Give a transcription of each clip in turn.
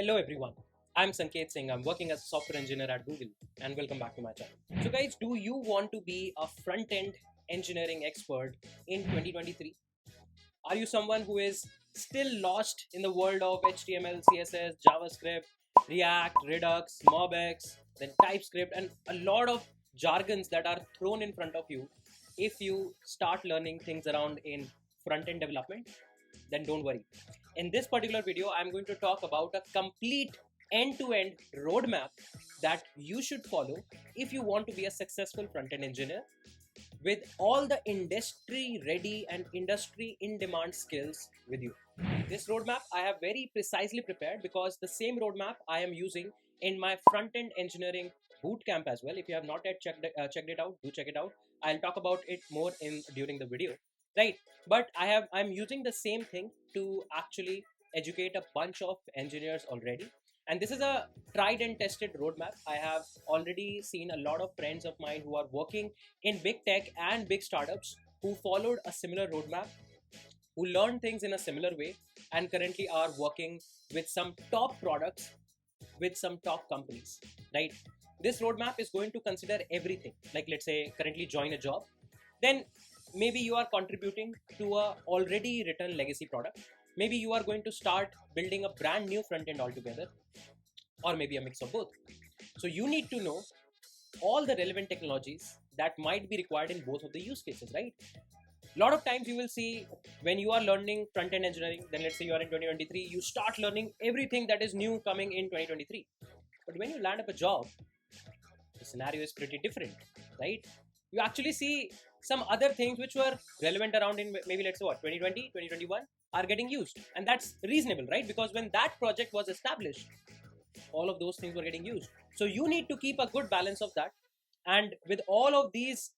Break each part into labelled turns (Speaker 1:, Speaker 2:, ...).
Speaker 1: Hello everyone, I'm Sanket Singh. I'm working as a software engineer at Google and welcome back to my channel. So guys, do you want to be a front-end engineering expert in 2023? Are you someone who is still lost in the world of HTML, CSS, JavaScript, React, Redux, MobX, then TypeScript and a lot of jargons that are thrown in front of you if you start learning things around in front-end development? Then don't worry. In this particular video, I'm going to talk about a complete end-to-end roadmap that you should follow if you want to be a successful front-end engineer with all the industry ready and industry in demand skills with you. This roadmap I have very precisely prepared because the same roadmap I am using in my front-end engineering bootcamp as well. If you have not yet checked it out, do check it out. I'll talk about it more in during the video, right? But I'm using the same thing to actually educate a bunch of engineers already. And this is a tried and tested roadmap. I have already seen a lot of friends of mine who are working in big tech and big startups who followed a similar roadmap, who learn things in a similar way, and currently are working with some top products with some top companies, right? This roadmap is going to consider everything. Like, let's say, currently join a job, then maybe you are contributing to a already written legacy product. Maybe you are going to start building a brand new front end altogether, or maybe a mix of both. So you need to know all the relevant technologies that might be required in both of the use cases, right? A lot of times you will see when you are learning front end engineering, then let's say you are in 2023, you start learning everything that is new coming in 2023. But when you land up a job, the scenario is pretty different, right? You actually see some other things which were relevant around in maybe let's say what 2020, 2021 are getting used. And that's reasonable, right? Because when that project was established, all of those things were getting used. So you need to keep a good balance of that. And with all of these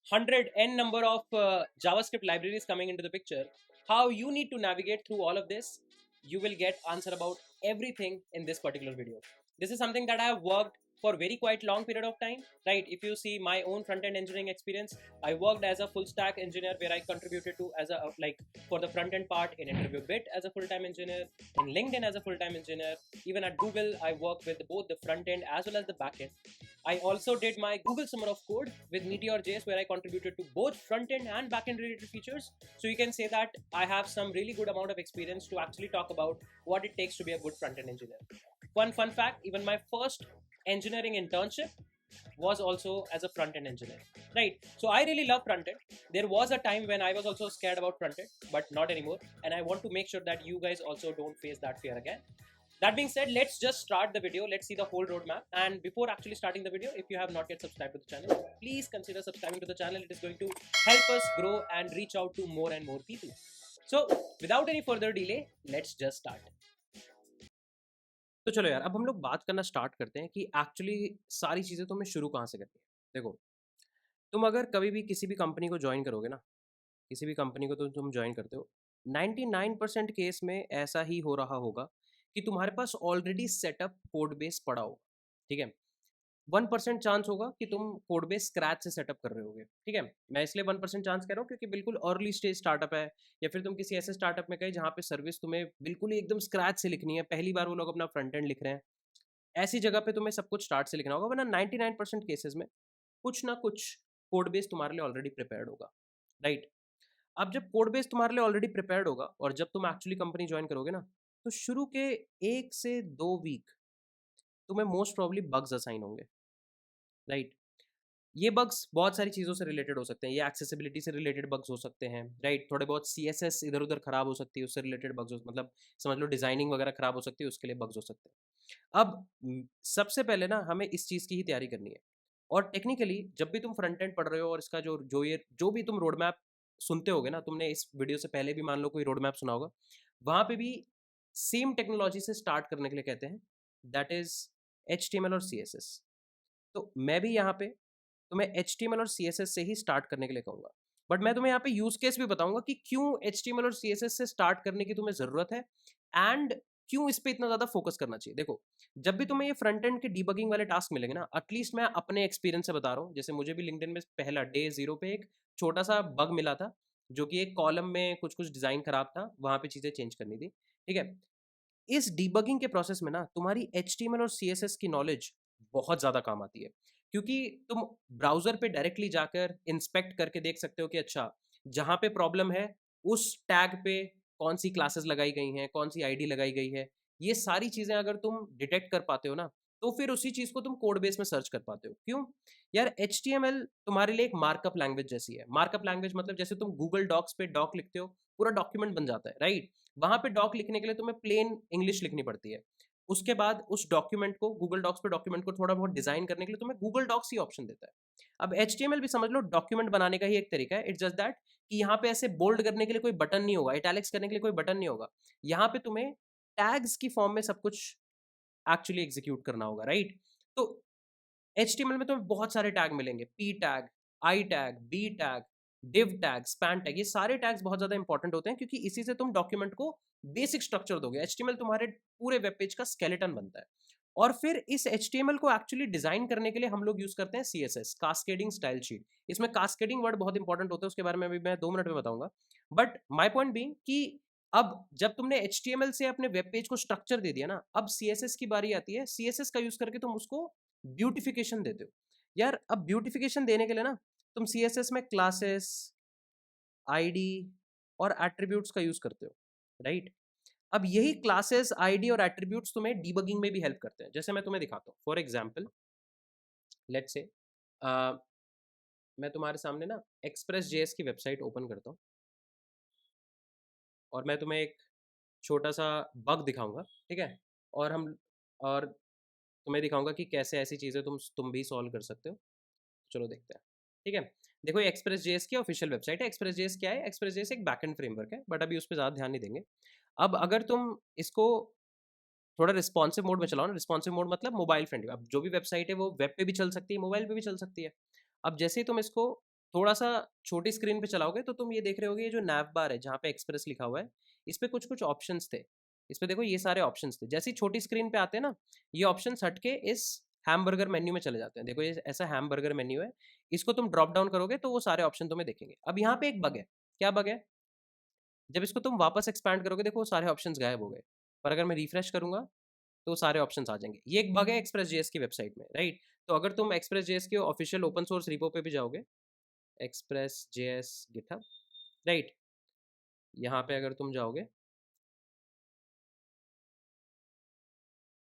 Speaker 1: 100 n number of JavaScript libraries coming into the picture, how you need to navigate through all of this, you will get answer about everything in this particular video. This is something that I have worked for very quite long period of time, right? If you see my own front end engineering experience, I worked as a full stack engineer where I contributed to as a like for the front end part in Interview Bit as a full-time engineer, in LinkedIn as a full-time engineer. Even at Google, I worked with both the front end as well as the back end. I also did my Google Summer of Code with Meteor.js, where I contributed to both front-end and back-end related features. So you can say that I have some really good amount of experience to actually talk about what it takes to be a good front-end engineer. One fun fact, even my first engineering internship was also as a front-end engineer, right? So I really love front-end. There was a time when I was also scared about front-end, but not anymore. And I want to make sure that you guys also don't face that fear again. That being said, let's just start the video. Let's see the whole roadmap. And before actually starting the video, if you have not yet subscribed to the channel, please consider subscribing to the channel. It is going to help us grow and reach out to more and more people. So without any further delay, let's just start. तो चलो यार, अब हम लोग बात करना start करते हैं कि एक्चुअली सारी चीज़ें तुम्हें शुरू कहाँ से करनी है। देखो, तुम अगर कभी भी किसी भी कंपनी को ज्वाइन करोगे ना, किसी भी कंपनी को तो तुम ज्वाइन करते हो, 99% केस में ऐसा ही हो रहा होगा कि तुम्हारे पास ऑलरेडी सेटअप कोड बेस पड़ा होगा, ठीक है? 1% चांस होगा कि तुम कोड बेस स्क्रैच से सेटअप कर रहे होगे, ठीक है? मैं इसलिए 1% चांस कह रहा हूँ क्योंकि बिल्कुल अर्ली स्टेज स्टार्टअप है, या फिर तुम किसी ऐसे स्टार्टअप में गए जहाँ पे सर्विस तुम्हें बिल्कुल ही एकदम स्क्रैच से लिखनी है, पहली बार वो लोग अपना फ्रंट एंड लिख रहे हैं, ऐसी जगह पे तुम्हें सब कुछ स्टार्ट से लिखना होगा। वरना 99% केसेस में कुछ ना कुछ कोड बेस तुम्हारे लिए ऑलरेडी प्रिपेयर्ड होगा, राइट? अब जब कोड बेस तुम्हारे लिए ऑलरेडी प्रिपेयर्ड होगा और जब तुम एक्चुअली कंपनी ज्वाइन करोगे ना, तो शुरू के 1 से 2 वीक तुम्हें मोस्ट प्रॉब्ली बग्स असाइन होंगे, राइट? ये बग्स बहुत सारी चीज़ों से रिलेटेड हो सकते हैं। ये एक्सेसिबिलिटी से रिलेटेड बग्स हो सकते हैं, राइट? थोड़े बहुत सीएसएस इधर उधर खराब हो सकती है, उससे रिलेटेड बग्स मतलब समझ लो डिजाइनिंग वगैरह खराब हो सकती है, उसके लिए बग्स हो सकते हैं। अब सबसे पहले ना हमें इस चीज़ की ही तैयारी करनी है। और टेक्निकली जब भी तुम फ्रंट एंड पढ़ रहे हो और इसका जो भी तुम रोड मैप सुनते होगे ना, तुमने इस वीडियो से पहले भी मान लो कोई रोड मैप सुना होगा, वहाँ पे भी सेम टेक्नोलॉजी से स्टार्ट करने के लिए कहते हैं, दैट इज HTML और CSS। तो मैं भी यहाँ पे तुम्हें HTML और CSS से ही स्टार्ट करने के लिए कहूँगा। बट मैं तुम्हें यहाँ पे यूज केस भी बताऊंगा कि क्यों HTML और CSS से स्टार्ट करने की तुम्हें ज़रूरत है एंड क्यों इस पे इतना ज़्यादा फोकस करना चाहिए। देखो, जब भी तुम्हें ये फ्रंट एंड के डीबगिंग वाले टास्क मिलेंगे ना, एटलीस्ट मैं अपने एक्सपीरियंस से बता रहा हूँ, जैसे मुझे भी लिंक्डइन में पहला डे 0 पे एक छोटा सा बग मिला था, जो कि एक कॉलम में कुछ डिज़ाइन खराब था, वहाँ पे चीज़ें चेंज करनी थी, ठीक है? इस डीबगिंग के प्रोसेस में ना तुम्हारी HTML और CSS की नॉलेज बहुत ज़्यादा काम आती है, क्योंकि तुम ब्राउज़र पे डायरेक्टली जाकर इंस्पेक्ट करके देख सकते हो कि अच्छा, जहाँ पे प्रॉब्लम है उस टैग पे कौन सी क्लासेस लगाई गई हैं, कौन सी आईडी लगाई गई है। ये सारी चीज़ें अगर तुम डिटेक्ट कर पाते हो ना, तो फिर उसी चीज़ को तुम कोड बेस में सर्च कर पाते हो। क्यों? यार HTML तुम्हारे लिए एक मार्कअप लैंग्वेज जैसी है। मार्कअप लैंग्वेज मतलब जैसे तुम गूगल डॉक्स पे डॉक लिखते हो, पूरा डॉक्यूमेंट बन जाता है, राइट? वहाँ पे डॉक लिखने के लिए तुम्हें प्लेन इंग्लिश लिखनी पड़ती है। उसके बाद उस डॉक्यूमेंट को गूगल डॉक्स पे डॉक्यूमेंट को थोड़ा बहुत डिज़ाइन करने के लिए तुम्हें गूगल डॉक्स ही ऑप्शन देता है। अब HTML भी समझ लो डॉक्यूमेंट बनाने का ही एक तरीका है। इट्स जस्ट दैट कि यहाँ पे ऐसे बोल्ड करने के लिए कोई बटन नहीं होगा, इटैलिक्स करने के लिए कोई बटन नहीं होगा। यहाँ पे तुम्हें टैग्स की फॉर्म में सब कुछ एक्चुअली एग्जीक्यूट करना होगा, राइट? तो HTML में तुम्हें बहुत सारे टैग मिलेंगे, p tag, i tag, b tag, div tag, span tag. ये सारे टैग्स बहुत ज्यादा इंपॉर्टेंट होते हैं, क्योंकि इसी से तुम डॉक्यूमेंट को बेसिक स्ट्रक्चर दोगे। HTML तुम्हारे पूरे वेब पेज का स्केलेटन बनता है। और फिर इस HTML को एक्चुअली डिजाइन करने के लिए हम लोग यूज करते हैं CSS, कास्केडिंग स्टाइल शीट। इसमें कास्केडिंग वर्ड बहुत इंपॉर्टेंट होता है, उसके बारे में अभी मैं 2 मिनट में बताऊंगा। बट माई पॉइंट बीइंग कि अब जब तुमने HTML से अपने वेब पेज को स्ट्रक्चर दे दिया ना, अब CSS की बारी आती है। CSS का यूज करके तुम उसको ब्यूटिफिकेशन देते हो। यार अब ब्यूटिफिकेशन देने के लिए ना तुम CSS में क्लासेस, आईडी और एट्रीब्यूट्स का यूज करते हो, राइट? अब यही क्लासेस, आईडी और एट्रीब्यूट्स तुम्हें डीबगिंग में भी हेल्प करते हैं। जैसे मैं तुम्हें दिखाता हूँ, फॉर एग्जांपल लेट्स से मैं तुम्हारे सामने ना एक्सप्रेस जेएस की वेबसाइट ओपन करता हूँ, और मैं तुम्हें एक छोटा सा बग दिखाऊंगा, ठीक है? और हम और तुम्हें दिखाऊंगा कि कैसे ऐसी चीज़ें तुम भी सॉल्व कर सकते हो। चलो देखते हैं, ठीक है? देखो, ये एक्सप्रेस जेएस की ऑफिशियल वेबसाइट है। एक्सप्रेस जेएस क्या है? एक्सप्रेस जेएस एक बैकएंड फ्रेमवर्क है, बट अभी उस पर ज़्यादा ध्यान नहीं देंगे। अब अगर तुम इसको थोड़ा रिस्पॉन्सिव मोड में चलाओ ना, रिस्पॉन्सिव मोड मतलब मोबाइल फ्रेंडली। अब जो भी वेबसाइट है वो वेब पे भी चल सकती है, मोबाइल पे भी चल सकती है। अब जैसे ही तुम इसको थोड़ा सा छोटी स्क्रीन पे चलाओगे, तो तुम ये देख रहे होगे, ये जो नैव बार है जहाँ पे एक्सप्रेस लिखा हुआ है, इस पे कुछ कुछ ऑप्शंस थे। इस पे देखो, ये सारे ऑप्शंस थे। जैसे ही छोटी स्क्रीन पे आते हैं ना, ये ऑप्शंस हटके इस हैमबर्गर मेन्यू में चले जाते हैं। देखो, ये ऐसा हैमबर्गर मेन्यू है। इसको तुम ड्रॉप डाउन करोगे तो वो सारे ऑप्शन तुम्हें दिखेंगे। अब यहाँ पे एक बग है। क्या बग है? जब इसको तुम वापस एक्सपैंड करोगे, देखो सारे ऑप्शंस गायब हो गए। पर अगर मैं रिफ्रेश करूंगा, तो सारे ऑप्शंस आ जाएंगे। ये एक बग है एक्सप्रेस जेएस की वेबसाइट में, राइट? तो अगर तुम एक्सप्रेस जेएस के ऑफिशियल ओपन सोर्स रिपो पे भी जाओगे, एक्सप्रेस जेएस गिटहब, राइट? यहाँ पे अगर तुम जाओगे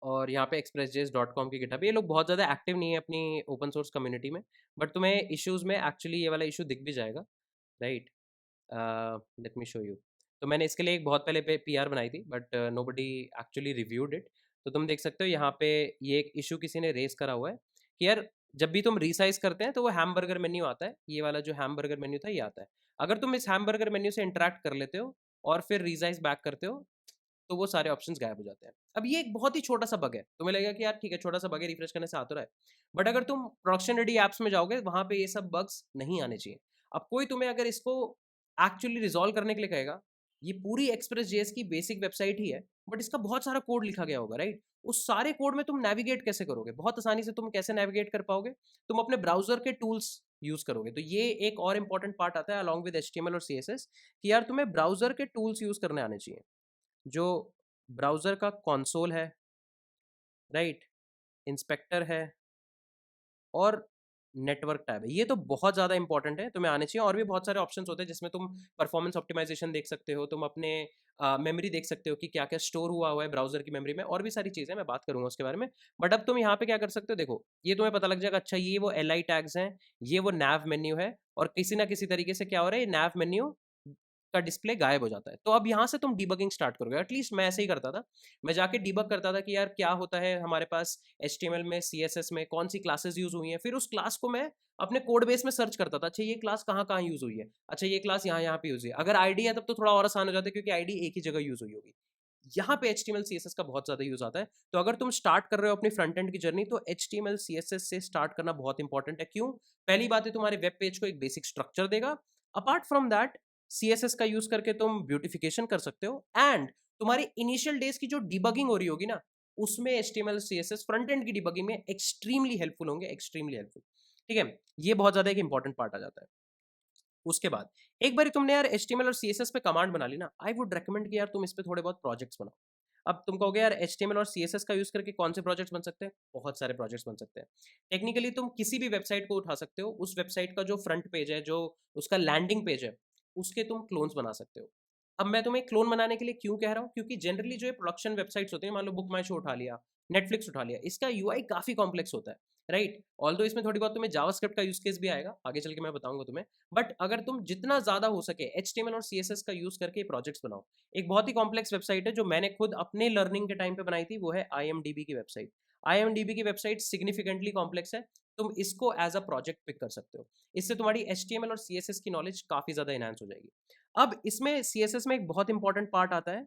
Speaker 1: और यहाँ पे expressjs.com की गिटहब, ये लोग बहुत ज़्यादा एक्टिव नहीं है अपनी ओपन सोर्स कम्युनिटी में, बट तुम्हें इश्यूज में एक्चुअली ये वाला इशू दिख भी जाएगा, right? Let me show you. तो मैंने इसके लिए एक बहुत पहले पे PR बनाई थी, but nobody actually reviewed it. तो तुम देख सकते हो यहाँ पे ये एक इशू किसी ने रेज करा हुआ है कि यार, जब भी तुम रिसाइज करते हैं तो वो हैमबर्गर मेन्यू आता है। ये वाला जो हैमबर्गर मेन्यू था, ये आता है। अगर तुम इस हैमबर्गर मेन्यू से इंटरेक्ट कर लेते हो और फिर रिसाइज बैक करते हो, तो वो सारे ऑप्शंस गायब हो जाते हैं। अब ये एक बहुत ही छोटा सा बग है। तुम्हें लगेगा कि यार ठीक है, छोटा सा बग है, रिफ्रेश करने से आ तो रहा है। बट अगर तुम प्रोडक्शन रेडी ऐप्स में जाओगे, वहां पे ये सब बग्स नहीं आने चाहिए। अब कोई तुम्हें अगर इसको एक्चुअली रिजॉल्व करने के लिए कहेगा, ये पूरी एक्सप्रेस जेएस की बेसिक वेबसाइट ही है, बट इसका बहुत सारा कोड लिखा गया होगा, राइट? उस सारे कोड में तुम नेविगेट कैसे करोगे? बहुत आसानी से तुम कैसे नेविगेट कर पाओगे? तुम अपने ब्राउजर के टूल्स यूज करोगे। तो ये एक और इंपॉर्टेंट पार्ट आता है अलॉन्ग विद HTML और CSS, कि यार तुम्हें ब्राउजर के टूल्स यूज करने आने चाहिए। जो ब्राउज़र का कंसोल है, राइट? इंस्पेक्टर है और नेटवर्क टैब है। ये तो बहुत ज़्यादा इंपॉर्टेंट है, तुम्हें आने चाहिए। और भी बहुत सारे ऑप्शंस होते हैं जिसमें तुम परफॉर्मेंस ऑप्टिमाइजेशन देख सकते हो, तुम अपने मेमोरी देख सकते हो कि क्या-क्या स्टोर हुआ है ब्राउज़र की मेमोरी में, और भी सारी चीज़ें मैं बात करूँगा उसके बारे में। बट अब तुम यहाँ पे क्या कर सकते हो, देखो, ये तुम्हें पता लग जाएगा, अच्छा ये वो li टैग्स हैं, ये वो nav मेन्यू है, और किसी ना किसी तरीके से क्या हो रहा है, ये nav मेन्यू का डिस्प्ले गायब हो जाता है। तो अब यहाँ से तुम डिबगिंग स्टार्ट करोगे। एटलीस्ट मैं ऐसे ही करता था। मैं जाके डिबग करता था कि यार क्या होता है हमारे पास HTML में, CSS में कौन सी क्लासेस यूज हुई हैं। फिर उस क्लास को मैं अपने कोड बेस में सर्च करता था। अच्छा, ये क्लास कहाँ कहाँ यूज हुई है, अच्छा ये क्लास यहाँ यहाँ पे यूज हुई है। अगर आईडी है तब तो थोड़ा और आसान हो जाता है, क्योंकि आईडी एक ही जगह यूज हुई होगी। यहाँ पे HTML CSS का बहुत ज्यादा यूज आता है। तो अगर तुम स्टार्ट कर रहे हो अपनी फ्रंट एंड की जर्नी, तो HTML CSS से स्टार्ट करना बहुत इंपॉर्टेंट है। क्यों? पहली बात है, तुम्हारे वेब पेज को एक बेसिक स्ट्रक्चर देगा। अपार्ट फ्रॉम दैट, CSS का यूज करके तुम ब्यूटिफिकेशन कर सकते हो, एंड तुम्हारी इनिशियल डेज की जो डिबगिंग हो रही होगी ना, उसमें HTML CSS फ्रंट एंड की डिबगिंग में एक्सट्रीमली हेल्पफुल होंगे, एक्सट्रीमली हेल्पफुल। ठीक है? ये बहुत ज्यादा एक इंपॉर्टेंट पार्ट आ जाता है। उसके बाद एक बार तुमने यार HTML और CSS पे कमांड बना ली ना, आई वुड रेकमेंड कि यार तुम इस पे थोड़े बहुत प्रोजेक्ट्स बनाओ। अब तुम कहोगे यार HTML और CSS का यूज करके कौन से प्रोजेक्ट्स बन सकते हैं? बहुत सारे प्रोजेक्ट्स बन सकते हैं। टेक्निकली तुम किसी भी वेबसाइट को उठा सकते हो, उस वेबसाइट का जो फ्रंट पेज है, जो उसका लैंडिंग पेज है, उसके तुम क्लोन्स बना सकते हो। अब मैं तुम्हें क्लोन बनाने के लिए क्यों कह रहा हूँ? क्योंकि जनरली जो प्रोडक्शन वेबसाइट्स होते हैं, मान लो बुक माई शो उठा लिया, नेटफ्लिक्स उठा लिया, इसका यूआई काफी कॉम्प्लेक्स होता है, राइट? ऑल्दो इसमें थोड़ी बहुत तुम्हें जावास्क्रिप्ट का यूज केस भी आएगा, आगे चल के मैं बताऊंगा तुम्हें। बट अगर तुम जितना ज्यादा हो सके HTML और CSS का यूज करके प्रोजेक्ट्स बनाओ। एक बहुत ही कॉम्प्लेक्स वेबसाइट है जो मैंने खुद अपने लर्निंग के टाइम पे बनाई थी, वो है IMDb की वेबसाइट। IMDb की वेबसाइट सिग्निफिकेंटली कॉम्प्लेक्स है, तुम इसको एज अ प्रोजेक्ट पिक कर सकते हो। इससे तुम्हारी HTML और CSS की नॉलेज काफी ज्यादा इनहांस हो जाएगी। अब इसमें CSS में एक बहुत इंपॉर्टेंट पार्ट आता है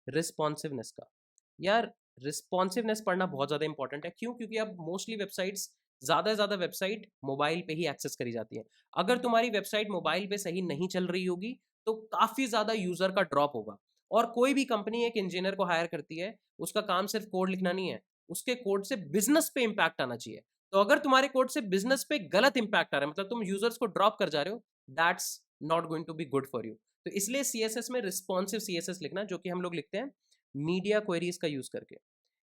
Speaker 1: रिस्पॉन्सिवनेस का। यार, रिस्पॉन्सिवनेस पढ़ना बहुत ज़्यादा इंपॉर्टेंट है। क्यों? क्योंकि अब मोस्टली वेबसाइट्स, ज़्यादा से ज़्यादा वेबसाइट मोबाइल पे ही एक्सेस करी जाती है। अगर तुम्हारी वेबसाइट मोबाइल पे सही नहीं चल रही होगी तो काफ़ी ज़्यादा यूज़र का ड्रॉप होगा। और कोई भी कंपनी एक इंजीनियर को हायर करती है, उसका काम सिर्फ कोड लिखना नहीं है, उसके कोड से बिजनेस पे इंपैक्ट आना चाहिए। तो अगर तुम्हारे कोड से बिजनेस पे गलत इंपैक्ट आ रहा है, मतलब तुम यूजर्स को ड्रॉप कर जा रहे हो, that's not going to be good for you. तो इसलिए CSS में रिस्पॉन्सिव CSS लिखना, जो कि हम लोग लिखते हैं मीडिया क्वेरीज का यूज करके,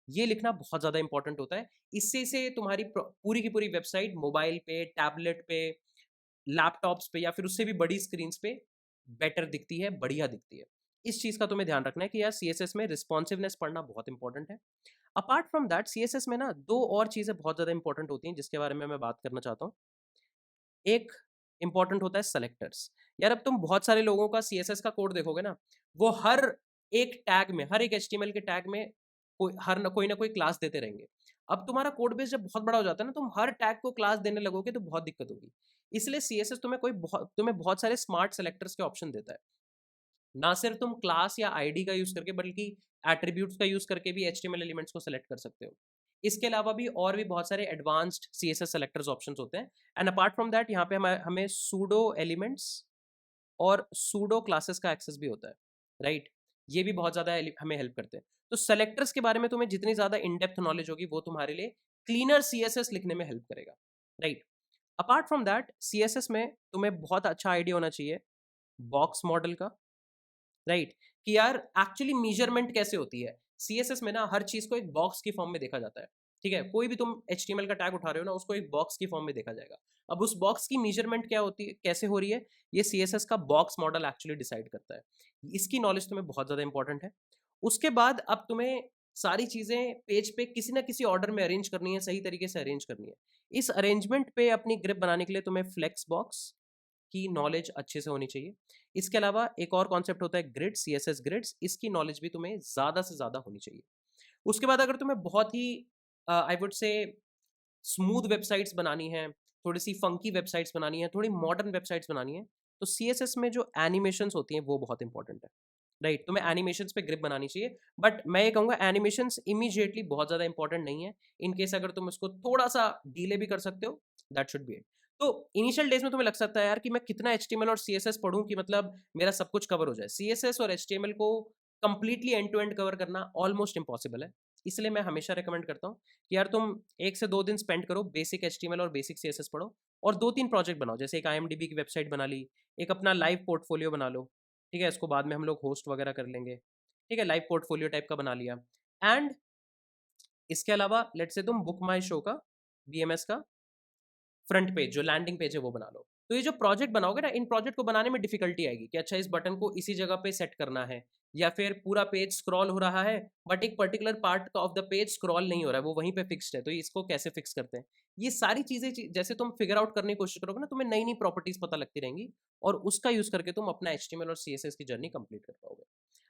Speaker 1: ये लिखना बहुत ज़्यादा इंपॉर्टेंट होता है। इससे से तुम्हारी पूरी की पूरी वेबसाइट मोबाइल पे, टैबलेट पे, लैपटॉप्स पे या फिर उससे भी बड़ी स्क्रीन पे बेटर दिखती है, बढ़िया दिखती है। इस चीज़ का तुम्हें ध्यान रखना है कि यार CSS में रिस्पॉन्सिवनेस पढ़ना बहुत इंपॉर्टेंट है। अपार्ट फ्रॉम दैट CSS में ना दो और चीज़ें बहुत ज़्यादा इंपॉर्टेंट होती हैं जिसके बारे में मैं बात करना चाहता हूँ। एक इंपॉर्टेंट होता है सेलेक्टर्स। यार, अब तुम बहुत सारे लोगों का CSS का कोड देखोगे ना, वो हर एक टैग में, हर एक HTML के टैग में कोई ना कोई क्लास देते रहेंगे। अब तुम्हारा कोड बेस जब बहुत बड़ा हो जाता है ना, तुम हर टैग को क्लास देने लगोगे तो बहुत दिक्कत होगी। इसलिए CSS तुम्हें बहुत सारे स्मार्ट सेलेक्टर्स के ऑप्शन देता है। ना सिर्फ तुम क्लास या आईडी का यूज करके, बल्कि एट्रीब्यूट्स का यूज करके भी HTML एलिमेंट्स को सेलेक्ट कर सकते हो। इसके अलावा भी और भी बहुत सारे एडवांस्ड CSS सेलेक्टर्स ऑप्शंस होते हैं। एंड अपार्ट फ्रॉम दैट, यहाँ पे हमें सूडो एलिमेंट्स और सूडो क्लासेस का एक्सेस भी होता है, राइट? ये भी बहुत ज़्यादा हमें हेल्प करते हैं। तो सेलेक्टर्स के बारे में तुम्हें जितनी ज़्यादा इन डेप्थ नॉलेज होगी, वो तुम्हारे लिए क्लीनर CSS लिखने में हेल्प करेगा, right? Apart from that, CSS में तुम्हें बहुत अच्छा आइडिया होना चाहिए बॉक्स मॉडल का, राइट? कि यार एक्चुअली मेजरमेंट कैसे होती है। CSS में ना हर चीज को एक बॉक्स की फॉर्म में देखा जाता है, ठीक है? कोई भी तुम HTML का टैग उठा रहे हो ना, उसको एक बॉक्स की फॉर्म में देखा जाएगा। अब उस बॉक्स की मेजरमेंट क्या होती है, कैसे हो रही है, ये CSS का बॉक्स मॉडल एक्चुअली डिसाइड करता है। इसकी नॉलेज तुम्हें बहुत ज्यादा इंपॉर्टेंट है। उसके बाद अब तुम्हें सारी चीजें पेज पे किसी ना किसी ऑर्डर में अरेंज करनी है, सही तरीके से अरेंज करनी है। इस अरेंजमेंट पे अपनी ग्रिप बनाने के लिए तुम्हें फ्लेक्स बॉक्स की नॉलेज अच्छे से होनी चाहिए। इसके अलावा एक और कॉन्सेप्ट होता है ग्रिड, CSS ग्रिड्स, इसकी नॉलेज भी तुम्हें ज़्यादा से ज़्यादा होनी चाहिए। उसके बाद अगर तुम्हें बहुत ही I would say smooth websites बनानी है, थोड़ी-सी फंकी वेबसाइट्स बनानी है, थोड़ी मॉडर्न वेबसाइट्स बनानी है, तो CSS में जो एनिमेशंस होती हैं वो बहुत इंपॉर्टेंट है, राइट? तुम्हें एनिमेशंस पे ग्रिप बनानी चाहिए। बट मैं ये कहूँगा एनिमेशंस इमीडिएटली बहुत ज़्यादा इंपॉर्टेंट नहीं है। इन केस अगर तुम उसको थोड़ा-सा डिले भी कर सकते हो, दैट शुड बी इट। तो इनिशियल डेज़ में तुम्हें लग सकता है यार कि मैं कितना HTML और CSS पढ़ूँ कि मतलब मेरा सब कुछ कवर हो जाए। CSS और HTML को completely end to end cover करना ऑलमोस्ट इम्पॉसिबल है। इसलिए मैं हमेशा रिकमेंड करता हूँ कि यार तुम 1 से 2 दिन स्पेंड करो, बेसिक HTML और बेसिक CSS पढ़ो और 2-3 प्रोजेक्ट बनाओ। जैसे एक IMDb की वेबसाइट बना ली, एक अपना लाइव पोर्टफोलियो बना लो, ठीक है? इसको बाद में हम लोग होस्ट वगैरह कर लेंगे, ठीक है? लाइव पोर्टफोलियो टाइप का बना लिया। एंड इसके अलावा लेट्स से तुम बुक माई शो का, BMS का फ्रंट पेज, जो लैंडिंग पेज है वो बना लो। तो ये जो प्रोजेक्ट बनाओगे ना, इन प्रोजेक्ट को बनाने में डिफिकल्टी आएगी कि अच्छा इस बटन को इसी जगह पे सेट करना है, या फिर पूरा पेज स्क्रॉल हो रहा है बट एक पर्टिकुलर पार्ट का ऑफ द पेज स्क्रॉल नहीं हो रहा है, वो वहीं पे फिक्स्ड है, तो इसको कैसे फिक्स करते हैं। ये सारी चीजें जैसे तुम फिगर आउट करने की कोशिश करोगे ना, तुम्हें नई नई प्रॉपर्टीज पता लगती रहेंगी और उसका यूज करके तुम अपना HTML और CSS की जर्नी कंप्लीट कर पाओगे।